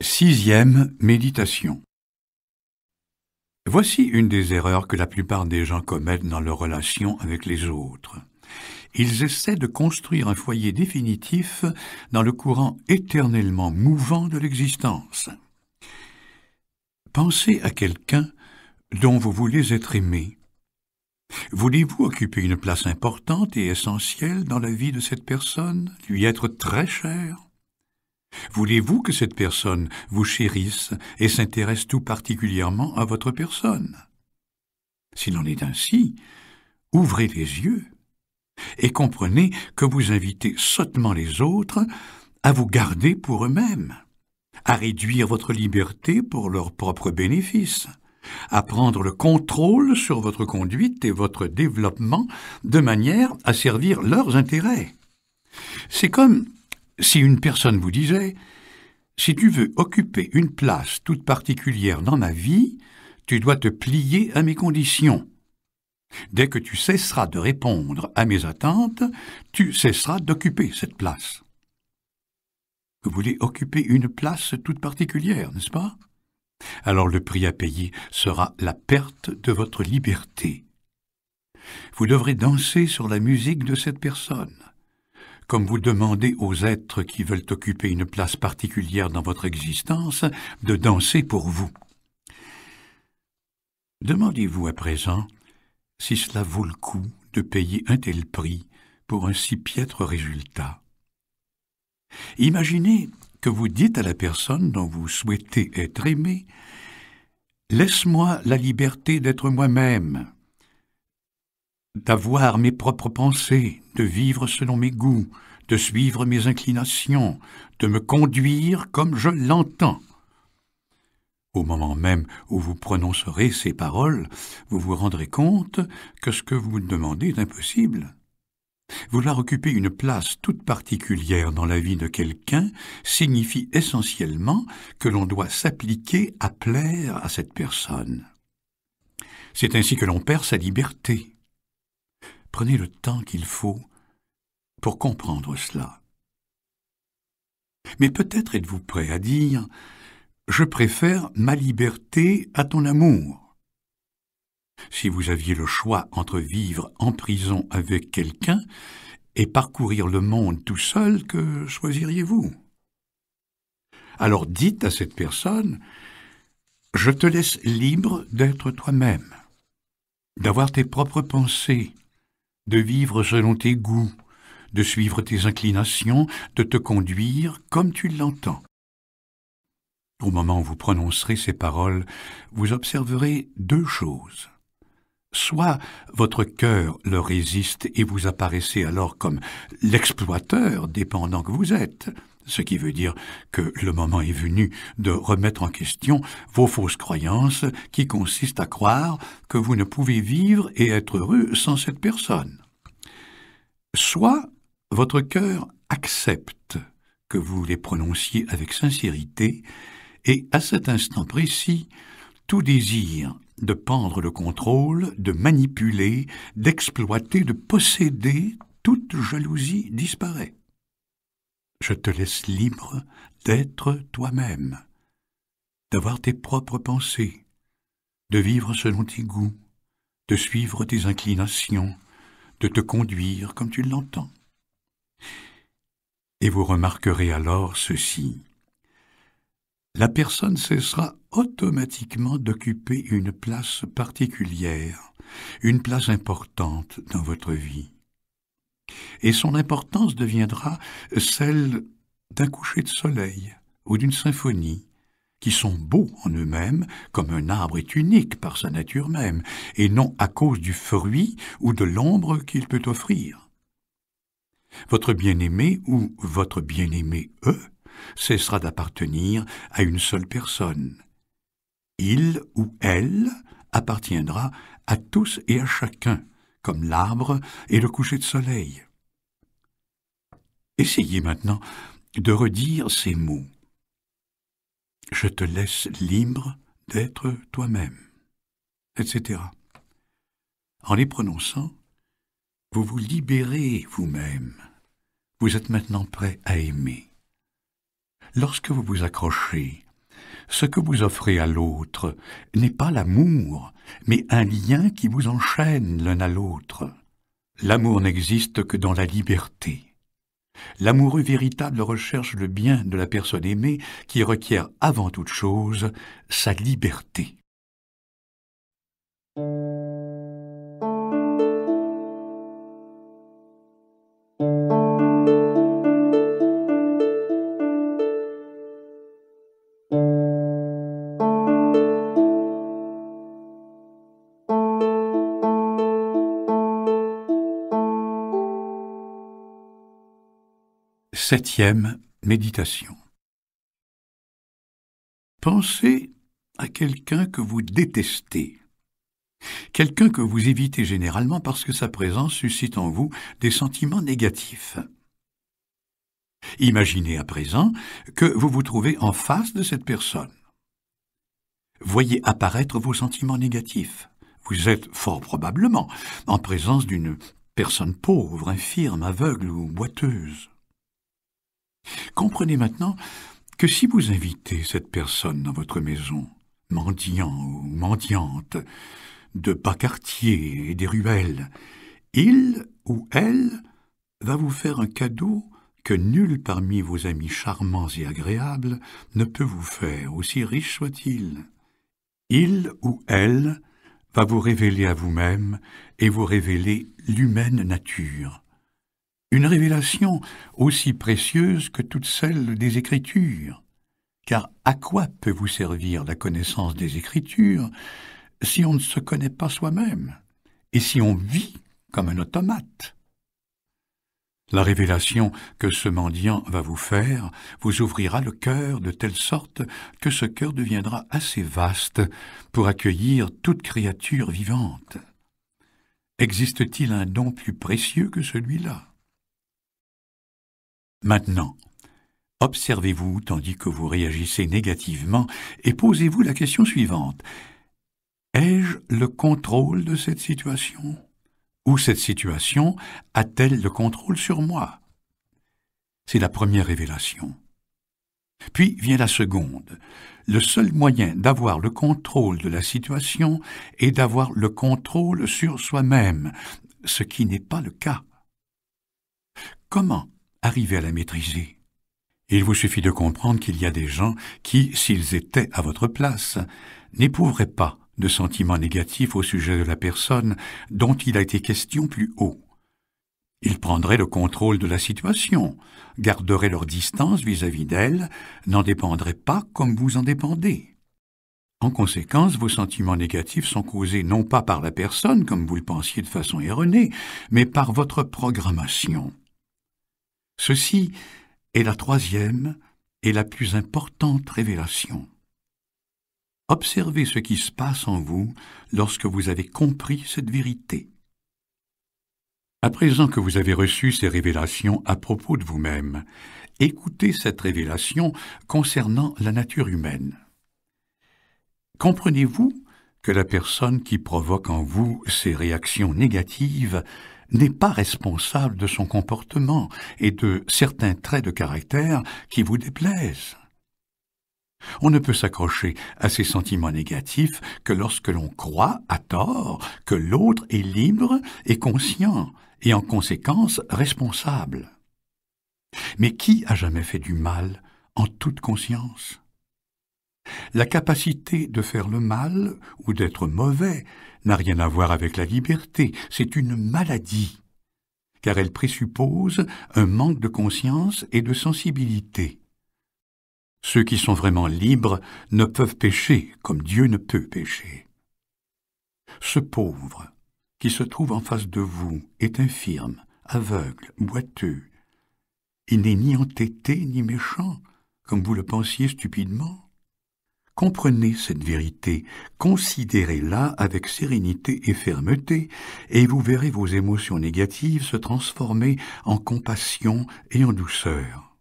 B: Sixième méditation. Voici une des erreurs que la plupart des gens commettent dans leurs relations avec les autres. Ils essaient de construire un foyer définitif dans le courant éternellement mouvant de l'existence. Pensez à quelqu'un dont vous voulez être aimé. Voulez-vous occuper une place importante et essentielle dans la vie de cette personne, lui être très chère? Voulez-vous que cette personne vous chérisse et s'intéresse tout particulièrement à votre personne? S'il en est ainsi, ouvrez les yeux et comprenez que vous invitez sottement les autres à vous garder pour eux-mêmes, à réduire votre liberté pour leur propre bénéfice, à prendre le contrôle sur votre conduite et votre développement de manière à servir leurs intérêts. C'est comme si une personne vous disait « Si tu veux occuper une place toute particulière dans ma vie, tu dois te plier à mes conditions. Dès que tu cesseras de répondre à mes attentes, tu cesseras d'occuper cette place. » Vous voulez occuper une place toute particulière, n'est-ce pas? Alors le prix à payer sera la perte de votre liberté. Vous devrez danser sur la musique de cette personne, comme vous demandez aux êtres qui veulent occuper une place particulière dans votre existence de danser pour vous. Demandez-vous à présent si cela vaut le coup de payer un tel prix pour un si piètre résultat. Imaginez que vous dites à la personne dont vous souhaitez être aimé « Laisse-moi la liberté d'être moi-même, d'avoir mes propres pensées, de vivre selon mes goûts, de suivre mes inclinations, de me conduire comme je l'entends. » Au moment même où vous prononcerez ces paroles, vous vous rendrez compte que ce que vous demandez est impossible. Vouloir occuper une place toute particulière dans la vie de quelqu'un signifie essentiellement que l'on doit s'appliquer à plaire à cette personne. C'est ainsi que l'on perd sa liberté. Prenez le temps qu'il faut pour comprendre cela. Mais peut-être êtes-vous prêt à dire « Je préfère ma liberté à ton amour ». Si vous aviez le choix entre vivre en prison avec quelqu'un et parcourir le monde tout seul, que choisiriez-vous? Alors dites à cette personne « Je te laisse libre d'être toi-même, d'avoir tes propres pensées, de vivre selon tes goûts, de suivre tes inclinations, de te conduire comme tu l'entends. » Au moment où vous prononcerez ces paroles, vous observerez deux choses. Soit votre cœur leur résiste et vous apparaissez alors comme l'exploiteur dépendant que vous êtes, ce qui veut dire que le moment est venu de remettre en question vos fausses croyances qui consistent à croire que vous ne pouvez vivre et être heureux sans cette personne. Soit votre cœur accepte que vous les prononciez avec sincérité et à cet instant précis, tout désir de prendre le contrôle, de manipuler, d'exploiter, de posséder, toute jalousie disparaît. Je te laisse libre d'être toi-même, d'avoir tes propres pensées, de vivre selon tes goûts, de suivre tes inclinations, de te conduire comme tu l'entends. Et vous remarquerez alors ceci. La personne cessera automatiquement d'occuper une place particulière, une place importante dans votre vie. Et son importance deviendra celle d'un coucher de soleil ou d'une symphonie, qui sont beaux en eux-mêmes, comme un arbre est unique par sa nature même, et non à cause du fruit ou de l'ombre qu'il peut offrir. Votre bien-aimé ou votre bien-aimé, cessera d'appartenir à une seule personne. Il ou elle appartiendra à tous et à chacun, comme l'arbre et le coucher de soleil. Essayez maintenant de redire ces mots. Je te laisse libre d'être toi-même, etc. En les prononçant, vous vous libérez vous-même. Vous êtes maintenant prêt à aimer. Lorsque vous vous accrochez, ce que vous offrez à l'autre n'est pas l'amour, mais un lien qui vous enchaîne l'un à l'autre. L'amour n'existe que dans la liberté. L'amoureux véritable recherche le bien de la personne aimée qui requiert avant toute chose sa liberté. Septième méditation. Pensez à quelqu'un que vous détestez, quelqu'un que vous évitez généralement parce que sa présence suscite en vous des sentiments négatifs. Imaginez à présent que vous vous trouvez en face de cette personne. Voyez apparaître vos sentiments négatifs. Vous êtes fort probablement en présence d'une personne pauvre, infirme, aveugle ou boiteuse. Comprenez maintenant que si vous invitez cette personne dans votre maison, mendiant ou mendiante, de bas quartiers et des ruelles, il ou elle va vous faire un cadeau que nul parmi vos amis charmants et agréables ne peut vous faire, aussi riche soit-il. Il ou elle va vous révéler à vous-même et vous révéler l'humaine nature. Une révélation aussi précieuse que toutes celles des Écritures. Car à quoi peut vous servir la connaissance des Écritures si on ne se connaît pas soi-même et si on vit comme un automate? La révélation que ce mendiant va vous faire vous ouvrira le cœur de telle sorte que ce cœur deviendra assez vaste pour accueillir toute créature vivante. Existe-t-il un don plus précieux que celui-là? Maintenant, observez-vous tandis que vous réagissez négativement et posez-vous la question suivante. Ai-je le contrôle de cette situation? Ou cette situation a-t-elle le contrôle sur moi? C'est la première révélation. Puis vient la seconde. Le seul moyen d'avoir le contrôle de la situation est d'avoir le contrôle sur soi-même, ce qui n'est pas le cas. Comment arriver à la maîtriser? Il vous suffit de comprendre qu'il y a des gens qui, s'ils étaient à votre place, n'éprouveraient pas de sentiments négatifs au sujet de la personne dont il a été question plus haut. Ils prendraient le contrôle de la situation, garderaient leur distance vis-à-vis d'elle, n'en dépendraient pas comme vous en dépendez. En conséquence, vos sentiments négatifs sont causés non pas par la personne, comme vous le pensiez de façon erronée, mais par votre programmation. Ceci est la troisième et la plus importante révélation. Observez ce qui se passe en vous lorsque vous avez compris cette vérité. À présent que vous avez reçu ces révélations à propos de vous-même, écoutez cette révélation concernant la nature humaine. Comprenez-vous que la personne qui provoque en vous ces réactions négatives n'est pas responsable de son comportement et de certains traits de caractère qui vous déplaisent? On ne peut s'accrocher à ces sentiments négatifs que lorsque l'on croit, à tort, que l'autre est libre et conscient, et en conséquence responsable. Mais qui a jamais fait du mal en toute conscience? La capacité de faire le mal ou d'être mauvais n'a rien à voir avec la liberté, c'est une maladie, car elle présuppose un manque de conscience et de sensibilité. Ceux qui sont vraiment libres ne peuvent pécher comme Dieu ne peut pécher. Ce pauvre qui se trouve en face de vous est infirme, aveugle, boiteux. Il n'est ni entêté ni méchant, comme vous le pensiez stupidement. Comprenez cette vérité, considérez-la avec sérénité et fermeté, et vous verrez vos émotions négatives se transformer en compassion et en douceur.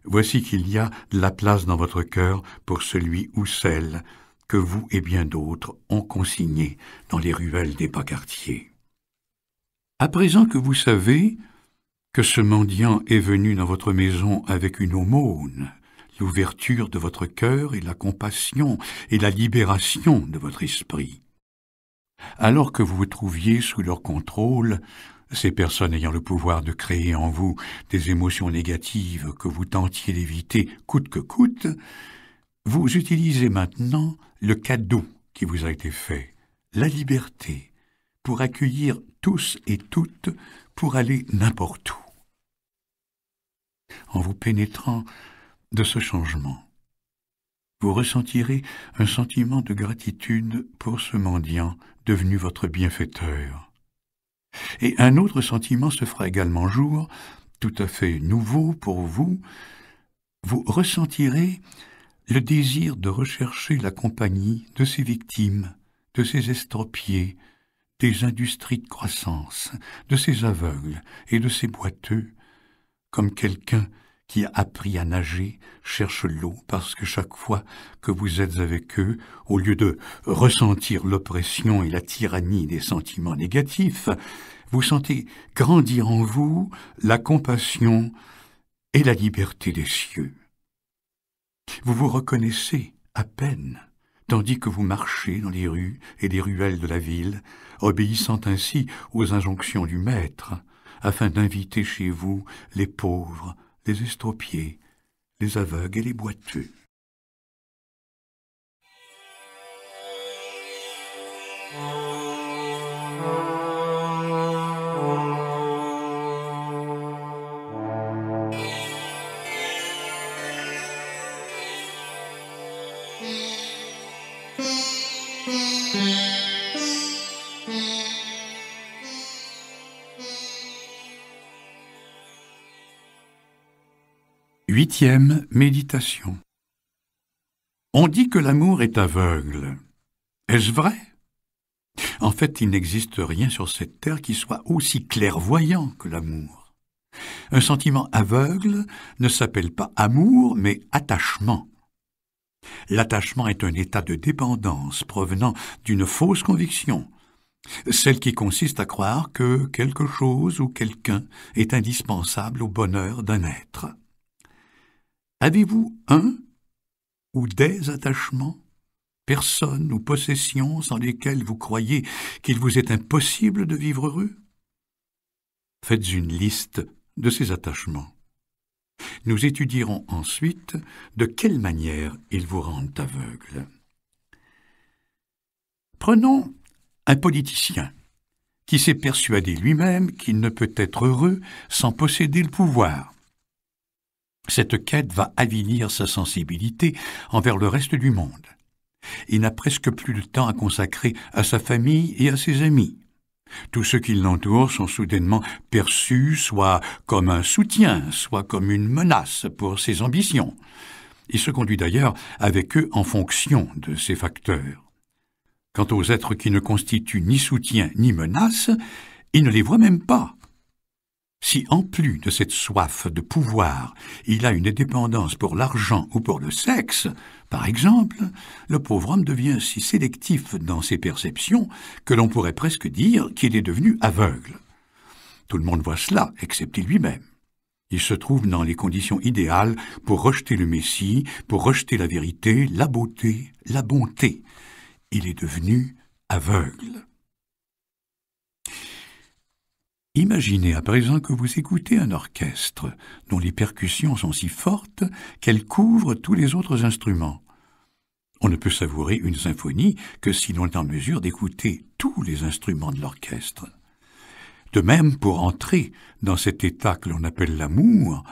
B: Voici qu'il y a de la place dans votre cœur pour celui ou celle que vous et bien d'autres ont consigné dans les ruelles des bas quartiers. À présent que vous savez que ce mendiant est venu dans votre maison avec une aumône, l'ouverture de votre cœur et la compassion et la libération de votre esprit, alors que vous vous trouviez sous leur contrôle, ces personnes ayant le pouvoir de créer en vous des émotions négatives que vous tentiez d'éviter coûte que coûte, vous utilisez maintenant le cadeau qui vous a été fait, la liberté, pour accueillir tous et toutes, pour aller n'importe où. En vous pénétrant de ce changement, vous ressentirez un sentiment de gratitude pour ce mendiant devenu votre bienfaiteur. Et un autre sentiment se fera également jour, tout à fait nouveau pour vous. Vous ressentirez le désir de rechercher la compagnie de ces victimes, de ces estropiés, des industries de croissance, de ces aveugles et de ces boiteux, comme quelqu'un qui a appris à nager cherche l'eau parce que chaque fois que vous êtes avec eux, au lieu de ressentir l'oppression et la tyrannie des sentiments négatifs, vous sentez grandir en vous la compassion et la liberté des cieux. Vous vous reconnaissez à peine, tandis que vous marchez dans les rues et les ruelles de la ville, obéissant ainsi aux injonctions du Maître, afin d'inviter chez vous les pauvres, les estropiés, les aveugles et les boiteux. 8e méditation. On dit que l'amour est aveugle. Est-ce vrai? En fait, il n'existe rien sur cette terre qui soit aussi clairvoyant que l'amour. Un sentiment aveugle ne s'appelle pas amour, mais attachement. L'attachement est un état de dépendance provenant d'une fausse conviction, celle qui consiste à croire que quelque chose ou quelqu'un est indispensable au bonheur d'un être. Avez-vous un ou des attachements, personnes ou possessions sans lesquelles vous croyez qu'il vous est impossible de vivre heureux? Faites une liste de ces attachements. Nous étudierons ensuite de quelle manière ils vous rendent aveugle. Prenons un politicien qui s'est persuadé lui-même qu'il ne peut être heureux sans posséder le pouvoir. Cette quête va avilir sa sensibilité envers le reste du monde. Il n'a presque plus de temps à consacrer à sa famille et à ses amis. Tous ceux qui l'entourent sont soudainement perçus soit comme un soutien, soit comme une menace pour ses ambitions. Il se conduit d'ailleurs avec eux en fonction de ces facteurs. Quant aux êtres qui ne constituent ni soutien ni menace, il ne les voit même pas. Si, en plus de cette soif de pouvoir, il a une dépendance pour l'argent ou pour le sexe, par exemple, le pauvre homme devient si sélectif dans ses perceptions que l'on pourrait presque dire qu'il est devenu aveugle. Tout le monde voit cela, excepté lui-même. Il se trouve dans les conditions idéales pour rejeter le Messie, pour rejeter la vérité, la beauté, la bonté. Il est devenu aveugle. Imaginez à présent que vous écoutez un orchestre dont les percussions sont si fortes qu'elles couvrent tous les autres instruments. On ne peut savourer une symphonie que si l'on est en mesure d'écouter tous les instruments de l'orchestre. De même, pour entrer dans cet état que l'on appelle l'amour,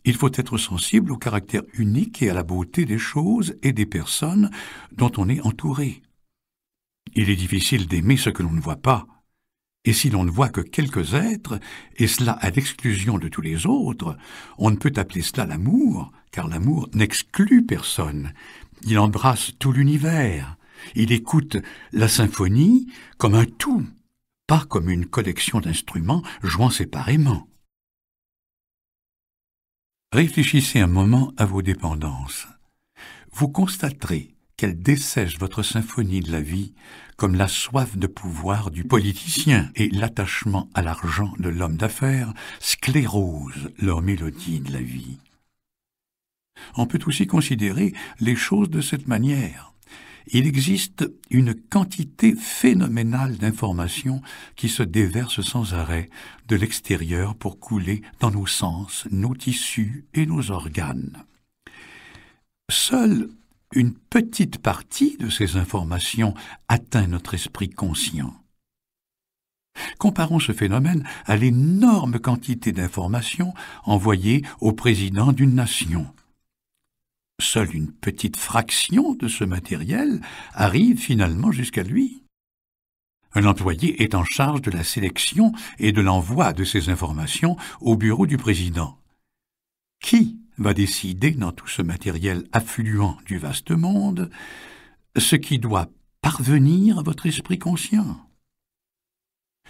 B: il faut être sensible au caractère unique et à la beauté des choses et des personnes dont on est entouré. Il est difficile d'aimer ce que l'on ne voit pas. Et si l'on ne voit que quelques êtres, et cela à l'exclusion de tous les autres, on ne peut appeler cela l'amour, car l'amour n'exclut personne. Il embrasse tout l'univers. Il écoute la symphonie comme un tout, pas comme une collection d'instruments jouant séparément. Réfléchissez un moment à vos dépendances. Vous constaterez qu'elle dessèche votre symphonie de la vie comme la soif de pouvoir du politicien et l'attachement à l'argent de l'homme d'affaires sclérose leur mélodie de la vie. On peut aussi considérer les choses de cette manière. Il existe une quantité phénoménale d'informations qui se déversent sans arrêt de l'extérieur pour couler dans nos sens, nos tissus et nos organes. Seule une petite partie de ces informations atteint notre esprit conscient. Comparons ce phénomène à l'énorme quantité d'informations envoyées au président d'une nation. Seule une petite fraction de ce matériel arrive finalement jusqu'à lui. Un employé est en charge de la sélection et de l'envoi de ces informations au bureau du président. Qui va décider dans tout ce matériel affluent du vaste monde ce qui doit parvenir à votre esprit conscient?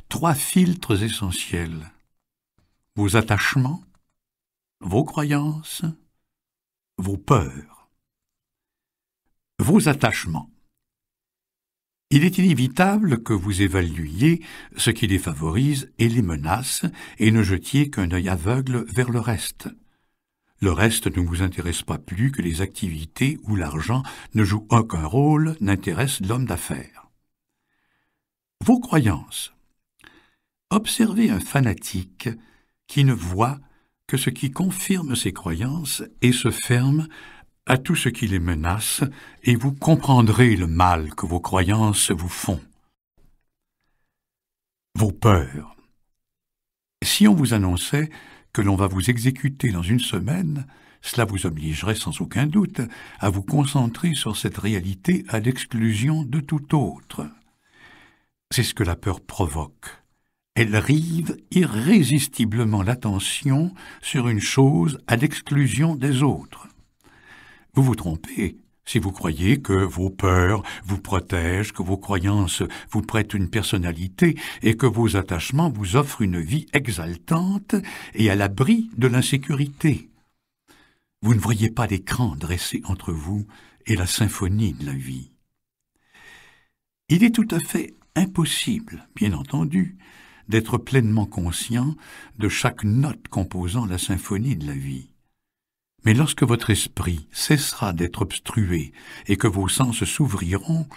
B: 3 filtres essentiels: vos attachements, vos croyances, vos peurs. Vos attachements. Il est inévitable que vous évaluiez ce qui les favorise et les menace et ne jetiez qu'un œil aveugle vers le reste. Le reste ne vous intéresse pas plus que les activités où l'argent ne joue aucun rôle n'intéresse l'homme d'affaires. Vos croyances. Observez un fanatique qui ne voit que ce qui confirme ses croyances et se ferme à tout ce qui les menace, et vous comprendrez le mal que vos croyances vous font. Vos peurs. Si on vous annonçait que l'on va vous exécuter dans 1 semaine, cela vous obligerait sans aucun doute à vous concentrer sur cette réalité à l'exclusion de tout autre. C'est ce que la peur provoque. Elle rive irrésistiblement l'attention sur une chose à l'exclusion des autres. Vous vous trompez si vous croyez que vos peurs vous protègent, que vos croyances vous prêtent une personnalité et que vos attachements vous offrent une vie exaltante et à l'abri de l'insécurité. Vous ne voyez pas l'écran dressé entre vous et la symphonie de la vie. Il est tout à fait impossible, bien entendu, d'être pleinement conscient de chaque note composant la symphonie de la vie. Mais lorsque votre esprit cessera d'être obstrué et que vos sens s'ouvriront,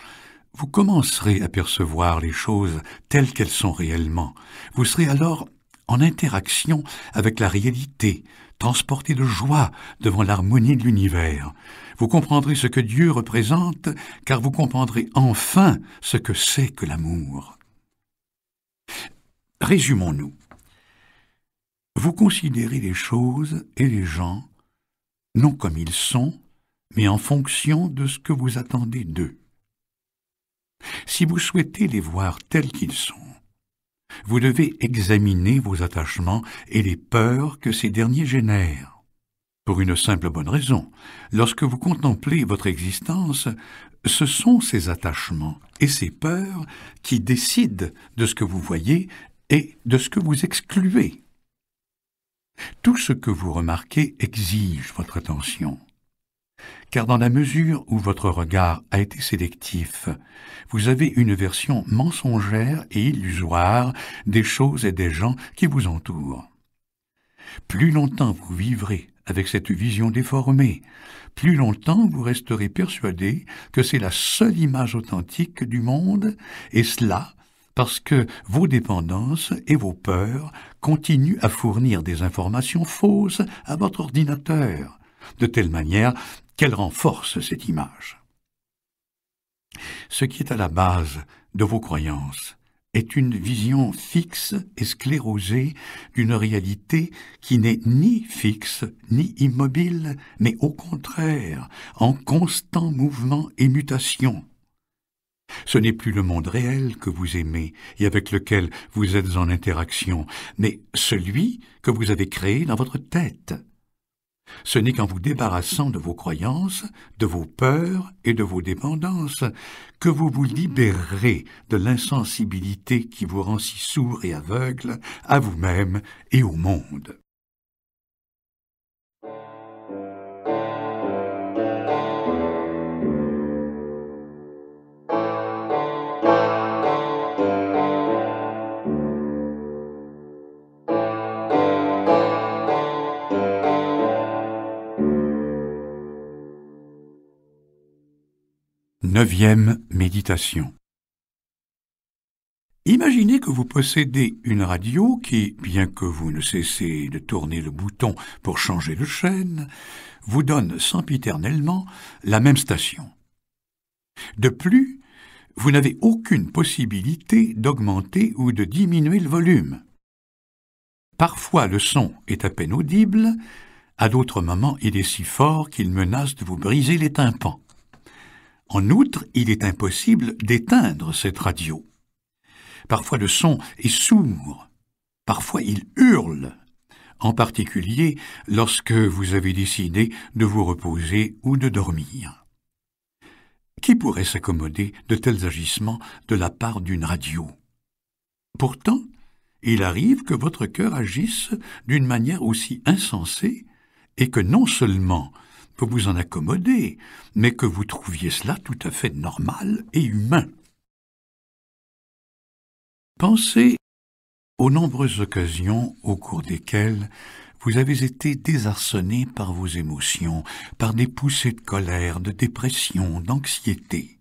B: vous commencerez à percevoir les choses telles qu'elles sont réellement. Vous serez alors en interaction avec la réalité, transporté de joie devant l'harmonie de l'univers. Vous comprendrez ce que Dieu représente, car vous comprendrez enfin ce que c'est que l'amour. Résumons-nous. Vous considérez les choses et les gens non comme ils sont, mais en fonction de ce que vous attendez d'eux. Si vous souhaitez les voir tels qu'ils sont, vous devez examiner vos attachements et les peurs que ces derniers génèrent. Pour une simple bonne raison, lorsque vous contemplez votre existence, ce sont ces attachements et ces peurs qui décident de ce que vous voyez et de ce que vous excluez. Tout ce que vous remarquez exige votre attention, car dans la mesure où votre regard a été sélectif, vous avez une version mensongère et illusoire des choses et des gens qui vous entourent. Plus longtemps vous vivrez avec cette vision déformée, plus longtemps vous resterez persuadé que c'est la seule image authentique du monde, et cela parce que vos dépendances et vos peurs continuent à fournir des informations fausses à votre ordinateur, de telle manière qu'elle renforce cette image. Ce qui est à la base de vos croyances est une vision fixe et sclérosée d'une réalité qui n'est ni fixe ni immobile, mais au contraire, en constant mouvement et mutation. Ce n'est plus le monde réel que vous aimez et avec lequel vous êtes en interaction, mais celui que vous avez créé dans votre tête. Ce n'est qu'en vous débarrassant de vos croyances, de vos peurs et de vos dépendances que vous vous libérerez de l'insensibilité qui vous rend si sourd et aveugle à vous-même et au monde. Neuvième méditation. Imaginez que vous possédez une radio qui, bien que vous ne cessez de tourner le bouton pour changer de chaîne, vous donne sempiternellement la même station. De plus, vous n'avez aucune possibilité d'augmenter ou de diminuer le volume. Parfois le son est à peine audible, à d'autres moments il est si fort qu'il menace de vous briser les tympans. En outre, il est impossible d'éteindre cette radio. Parfois le son est sourd, parfois il hurle, en particulier lorsque vous avez décidé de vous reposer ou de dormir. Qui pourrait s'accommoder de tels agissements de la part d'une radio? Pourtant, il arrive que votre cœur agisse d'une manière aussi insensée et que non seulement vous vous en accommodez, mais que vous trouviez cela tout à fait normal et humain. Pensez aux nombreuses occasions au cours desquelles vous avez été désarçonné par vos émotions, par des poussées de colère, de dépression, d'anxiété.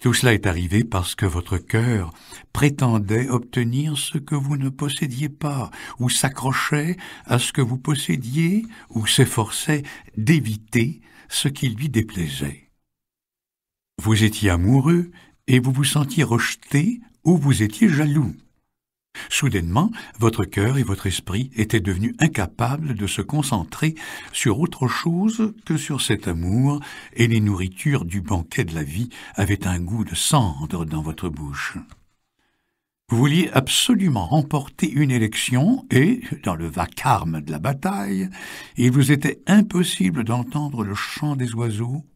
B: Tout cela est arrivé parce que votre cœur prétendait obtenir ce que vous ne possédiez pas, ou s'accrochait à ce que vous possédiez, ou s'efforçait d'éviter ce qui lui déplaisait. Vous étiez amoureux et vous vous sentiez rejeté ou vous étiez jaloux. Soudainement, votre cœur et votre esprit étaient devenus incapables de se concentrer sur autre chose que sur cet amour, et les nourritures du banquet de la vie avaient un goût de cendre dans votre bouche. Vous vouliez absolument remporter une élection et, dans le vacarme de la bataille, il vous était impossible d'entendre le chant des oiseaux.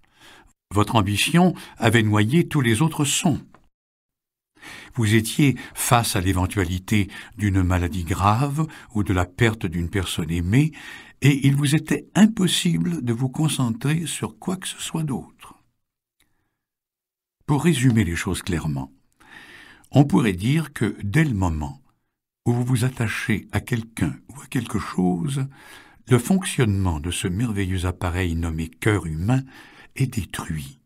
B: Votre ambition avait noyé tous les autres sons. Vous étiez face à l'éventualité d'une maladie grave ou de la perte d'une personne aimée, et il vous était impossible de vous concentrer sur quoi que ce soit d'autre. Pour résumer les choses clairement, on pourrait dire que dès le moment où vous vous attachez à quelqu'un ou à quelque chose, le fonctionnement de ce merveilleux appareil nommé cœur humain est détruit.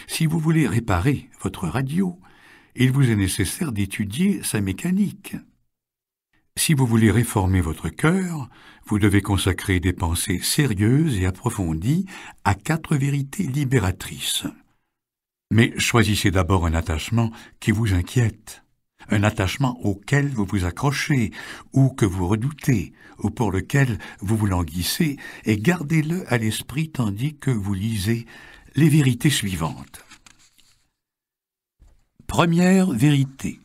B: Si vous voulez réparer votre radio, il vous est nécessaire d'étudier sa mécanique. Si vous voulez réformer votre cœur, vous devez consacrer des pensées sérieuses et approfondies à 4 vérités libératrices. Mais choisissez d'abord un attachement qui vous inquiète, un attachement auquel vous vous accrochez, ou que vous redoutez, ou pour lequel vous vous languissez, et gardez-le à l'esprit tandis que vous lisez les vérités suivantes. Première vérité.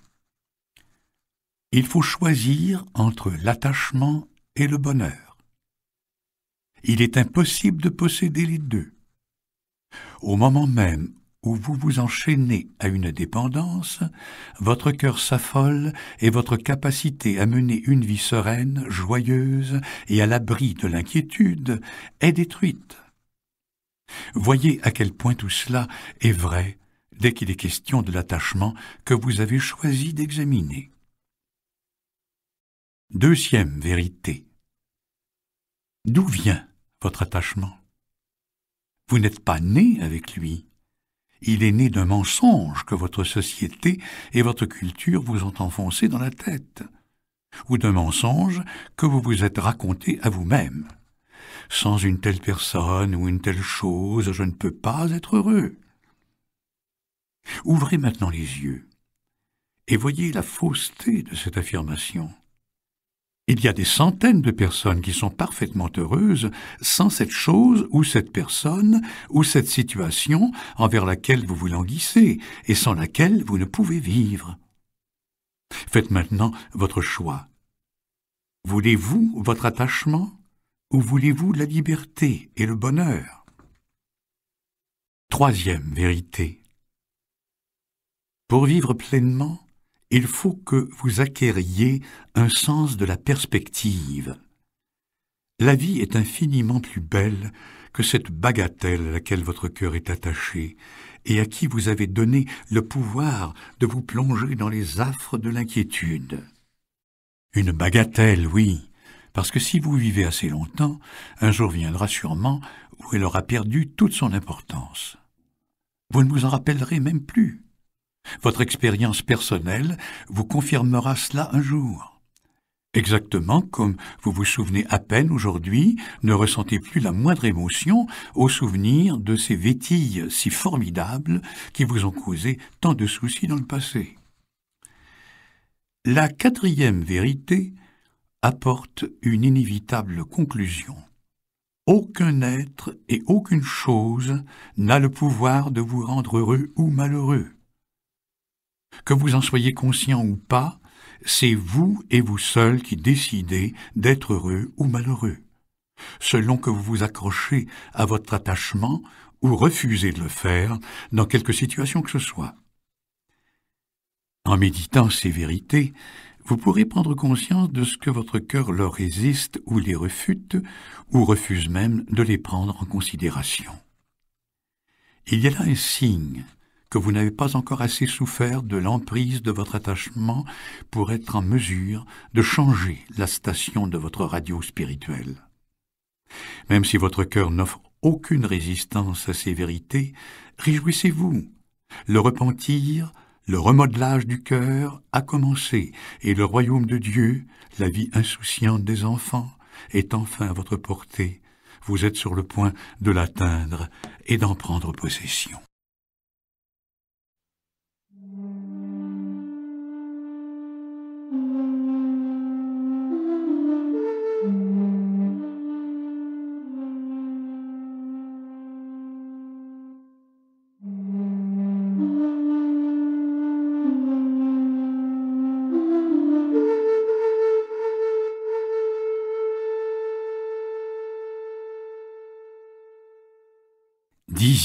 B: Il faut choisir entre l'attachement et le bonheur. Il est impossible de posséder les deux. Au moment même où vous vous enchaînez à une dépendance, votre cœur s'affole et votre capacité à mener une vie sereine, joyeuse et à l'abri de l'inquiétude est détruite. Voyez à quel point tout cela est vrai dès qu'il est question de l'attachement que vous avez choisi d'examiner. Deuxième vérité. D'où vient votre attachement? Vous n'êtes pas né avec lui. Il est né d'un mensonge que votre société et votre culture vous ont enfoncé dans la tête, ou d'un mensonge que vous vous êtes raconté à vous-même. Sans une telle personne ou une telle chose, je ne peux pas être heureux. Ouvrez maintenant les yeux et voyez la fausseté de cette affirmation. Il y a des centaines de personnes qui sont parfaitement heureuses sans cette chose ou cette personne ou cette situation envers laquelle vous vous languissez et sans laquelle vous ne pouvez vivre. Faites maintenant votre choix. Voulez-vous votre attachement ou voulez-vous la liberté et le bonheur? Troisième vérité. Pour vivre pleinement, il faut que vous acquériez un sens de la perspective. La vie est infiniment plus belle que cette bagatelle à laquelle votre cœur est attaché et à qui vous avez donné le pouvoir de vous plonger dans les affres de l'inquiétude. Une bagatelle, oui, parce que si vous vivez assez longtemps, un jour viendra sûrement où elle aura perdu toute son importance. Vous ne vous en rappellerez même plus. Votre expérience personnelle vous confirmera cela un jour. Exactement comme vous vous souvenez à peine aujourd'hui, ne ressentez plus la moindre émotion au souvenir de ces vétilles si formidables qui vous ont causé tant de soucis dans le passé. La quatrième vérité apporte une inévitable conclusion. Aucun être et aucune chose n'a le pouvoir de vous rendre heureux ou malheureux. Que vous en soyez conscient ou pas, c'est vous et vous seul qui décidez d'être heureux ou malheureux, selon que vous vous accrochez à votre attachement ou refusez de le faire dans quelque situation que ce soit. En méditant ces vérités, vous pourrez prendre conscience de ce que votre cœur leur résiste ou les refute, ou refuse même de les prendre en considération. Il y a là un signe que vous n'avez pas encore assez souffert de l'emprise de votre attachement pour être en mesure de changer la station de votre radio spirituelle. Même si votre cœur n'offre aucune résistance à ces vérités, réjouissez-vous. Le repentir, le remodelage du cœur a commencé, et le royaume de Dieu, la vie insouciante des enfants, est enfin à votre portée. Vous êtes sur le point de l'atteindre et d'en prendre possession.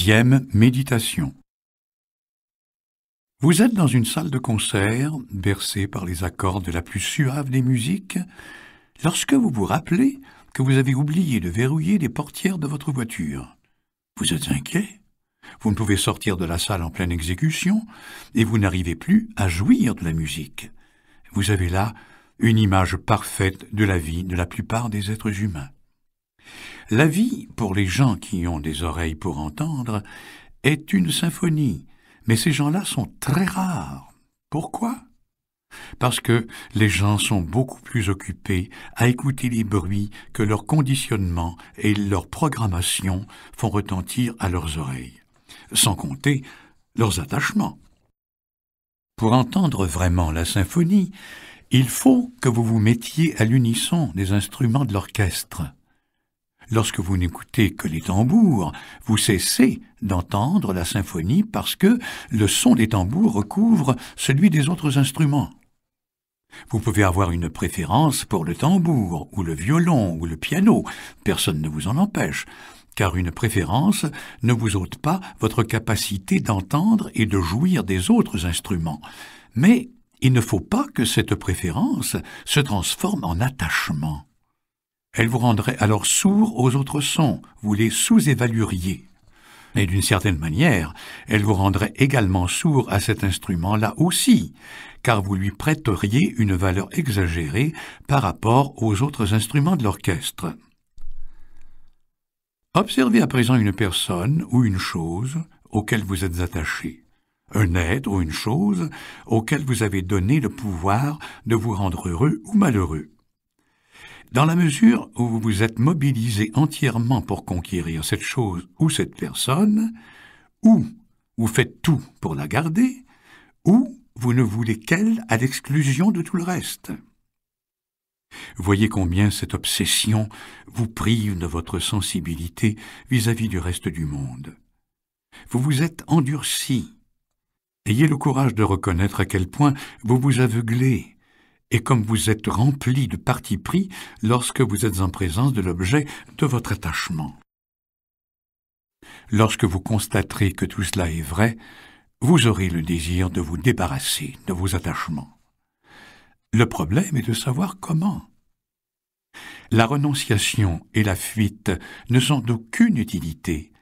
B: 10e méditation. Vous êtes dans une salle de concert, bercée par les accords de la plus suave des musiques, lorsque vous vous rappelez que vous avez oublié de verrouiller les portières de votre voiture. Vous êtes inquiet. Vous ne pouvez sortir de la salle en pleine exécution et vous n'arrivez plus à jouir de la musique. Vous avez là une image parfaite de la vie de la plupart des êtres humains. La vie, pour les gens qui ont des oreilles pour entendre, est une symphonie, mais ces gens-là sont très rares. Pourquoi? Parce que les gens sont beaucoup plus occupés à écouter les bruits que leur conditionnement et leur programmation font retentir à leurs oreilles, sans compter leurs attachements. Pour entendre vraiment la symphonie, il faut que vous vous mettiez à l'unisson des instruments de l'orchestre. Lorsque vous n'écoutez que les tambours, vous cessez d'entendre la symphonie parce que le son des tambours recouvre celui des autres instruments. Vous pouvez avoir une préférence pour le tambour, ou le violon, ou le piano, personne ne vous en empêche, car une préférence ne vous ôte pas votre capacité d'entendre et de jouir des autres instruments. Mais il ne faut pas que cette préférence se transforme en attachement. Elle vous rendrait alors sourd aux autres sons, vous les sous-évalueriez. Et d'une certaine manière, elle vous rendrait également sourd à cet instrument-là aussi, car vous lui prêteriez une valeur exagérée par rapport aux autres instruments de l'orchestre. Observez à présent une personne ou une chose auquel vous êtes attaché, un être ou une chose auquel vous avez donné le pouvoir de vous rendre heureux ou malheureux. Dans la mesure où vous vous êtes mobilisé entièrement pour conquérir cette chose ou cette personne, ou vous faites tout pour la garder, ou vous ne voulez qu'elle à l'exclusion de tout le reste. Voyez combien cette obsession vous prive de votre sensibilité vis-à-vis du reste du monde. Vous vous êtes endurci. Ayez le courage de reconnaître à quel point vous vous aveuglez, et comme vous êtes rempli de parti pris lorsque vous êtes en présence de l'objet de votre attachement. Lorsque vous constaterez que tout cela est vrai, vous aurez le désir de vous débarrasser de vos attachements. Le problème est de savoir comment. La renonciation et la fuite ne sont d'aucune utilité,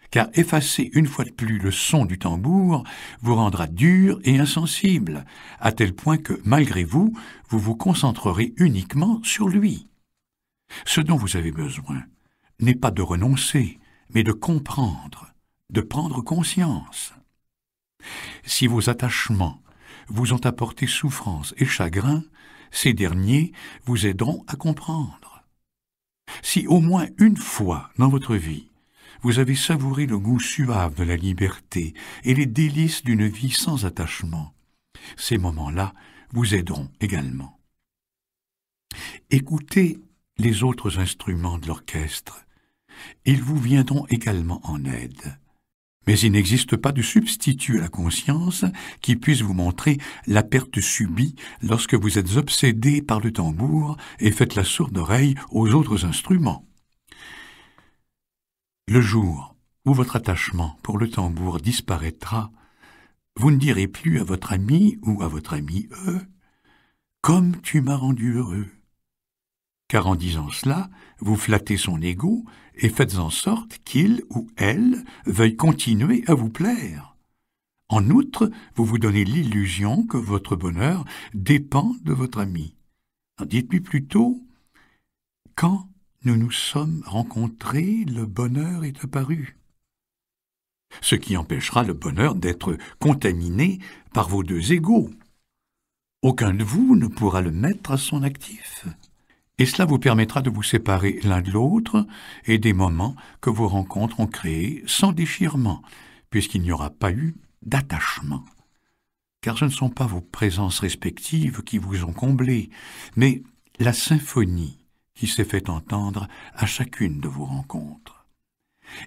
B: car effacer une fois de plus le son du tambour vous rendra dur et insensible, à tel point que, malgré vous, vous vous concentrerez uniquement sur lui. Ce dont vous avez besoin n'est pas de renoncer, mais de comprendre, de prendre conscience. Si vos attachements vous ont apporté souffrance et chagrin, ces derniers vous aideront à comprendre. Si au moins une fois dans votre vie, vous avez savouré le goût suave de la liberté et les délices d'une vie sans attachement, ces moments-là vous aideront également. Écoutez les autres instruments de l'orchestre. Ils vous viendront également en aide. Mais il n'existe pas de substitut à la conscience qui puisse vous montrer la perte subie lorsque vous êtes obsédé par le tambour et faites la sourde oreille aux autres instruments. Le jour où votre attachement pour le tambour disparaîtra, vous ne direz plus à votre ami ou à votre amie « Comme tu m'as rendu heureux », car en disant cela, vous flattez son ego et faites en sorte qu'il ou elle veuille continuer à vous plaire. En outre, vous vous donnez l'illusion que votre bonheur dépend de votre ami. Dites-lui plutôt « Quand nous nous sommes rencontrés, le bonheur est apparu », ce qui empêchera le bonheur d'être contaminé par vos deux égos. Aucun de vous ne pourra le mettre à son actif. Et cela vous permettra de vous séparer l'un de l'autre et des moments que vos rencontres ont créés sans déchirement, puisqu'il n'y aura pas eu d'attachement. Car ce ne sont pas vos présences respectives qui vous ont comblé, mais la symphonie qui s'est fait entendre à chacune de vos rencontres.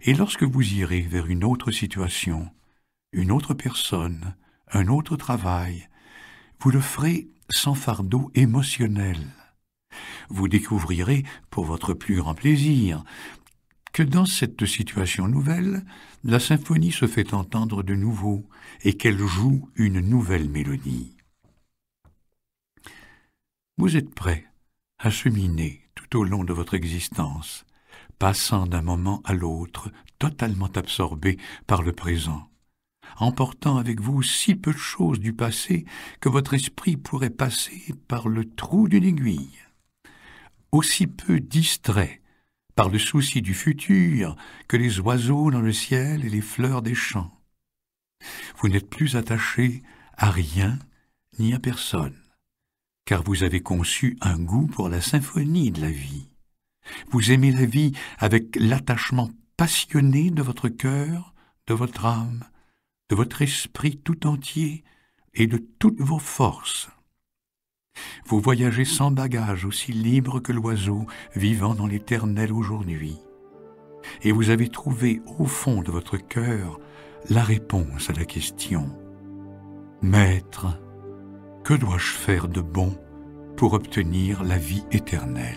B: Et lorsque vous irez vers une autre situation, une autre personne, un autre travail, vous le ferez sans fardeau émotionnel. Vous découvrirez, pour votre plus grand plaisir, que dans cette situation nouvelle, la symphonie se fait entendre de nouveau et qu'elle joue une nouvelle mélodie. Vous êtes prêt à cheminer tout au long de votre existence, passant d'un moment à l'autre, totalement absorbé par le présent, emportant avec vous si peu de choses du passé que votre esprit pourrait passer par le trou d'une aiguille, aussi peu distrait par le souci du futur que les oiseaux dans le ciel et les fleurs des champs. Vous n'êtes plus attaché à rien ni à personne, car vous avez conçu un goût pour la symphonie de la vie. Vous aimez la vie avec l'attachement passionné de votre cœur, de votre âme, de votre esprit tout entier et de toutes vos forces. Vous voyagez sans bagage, aussi libre que l'oiseau vivant dans l'éternel aujourd'hui. Et vous avez trouvé au fond de votre cœur la réponse à la question « Maître, que dois-je faire de bon pour obtenir la vie éternelle ?»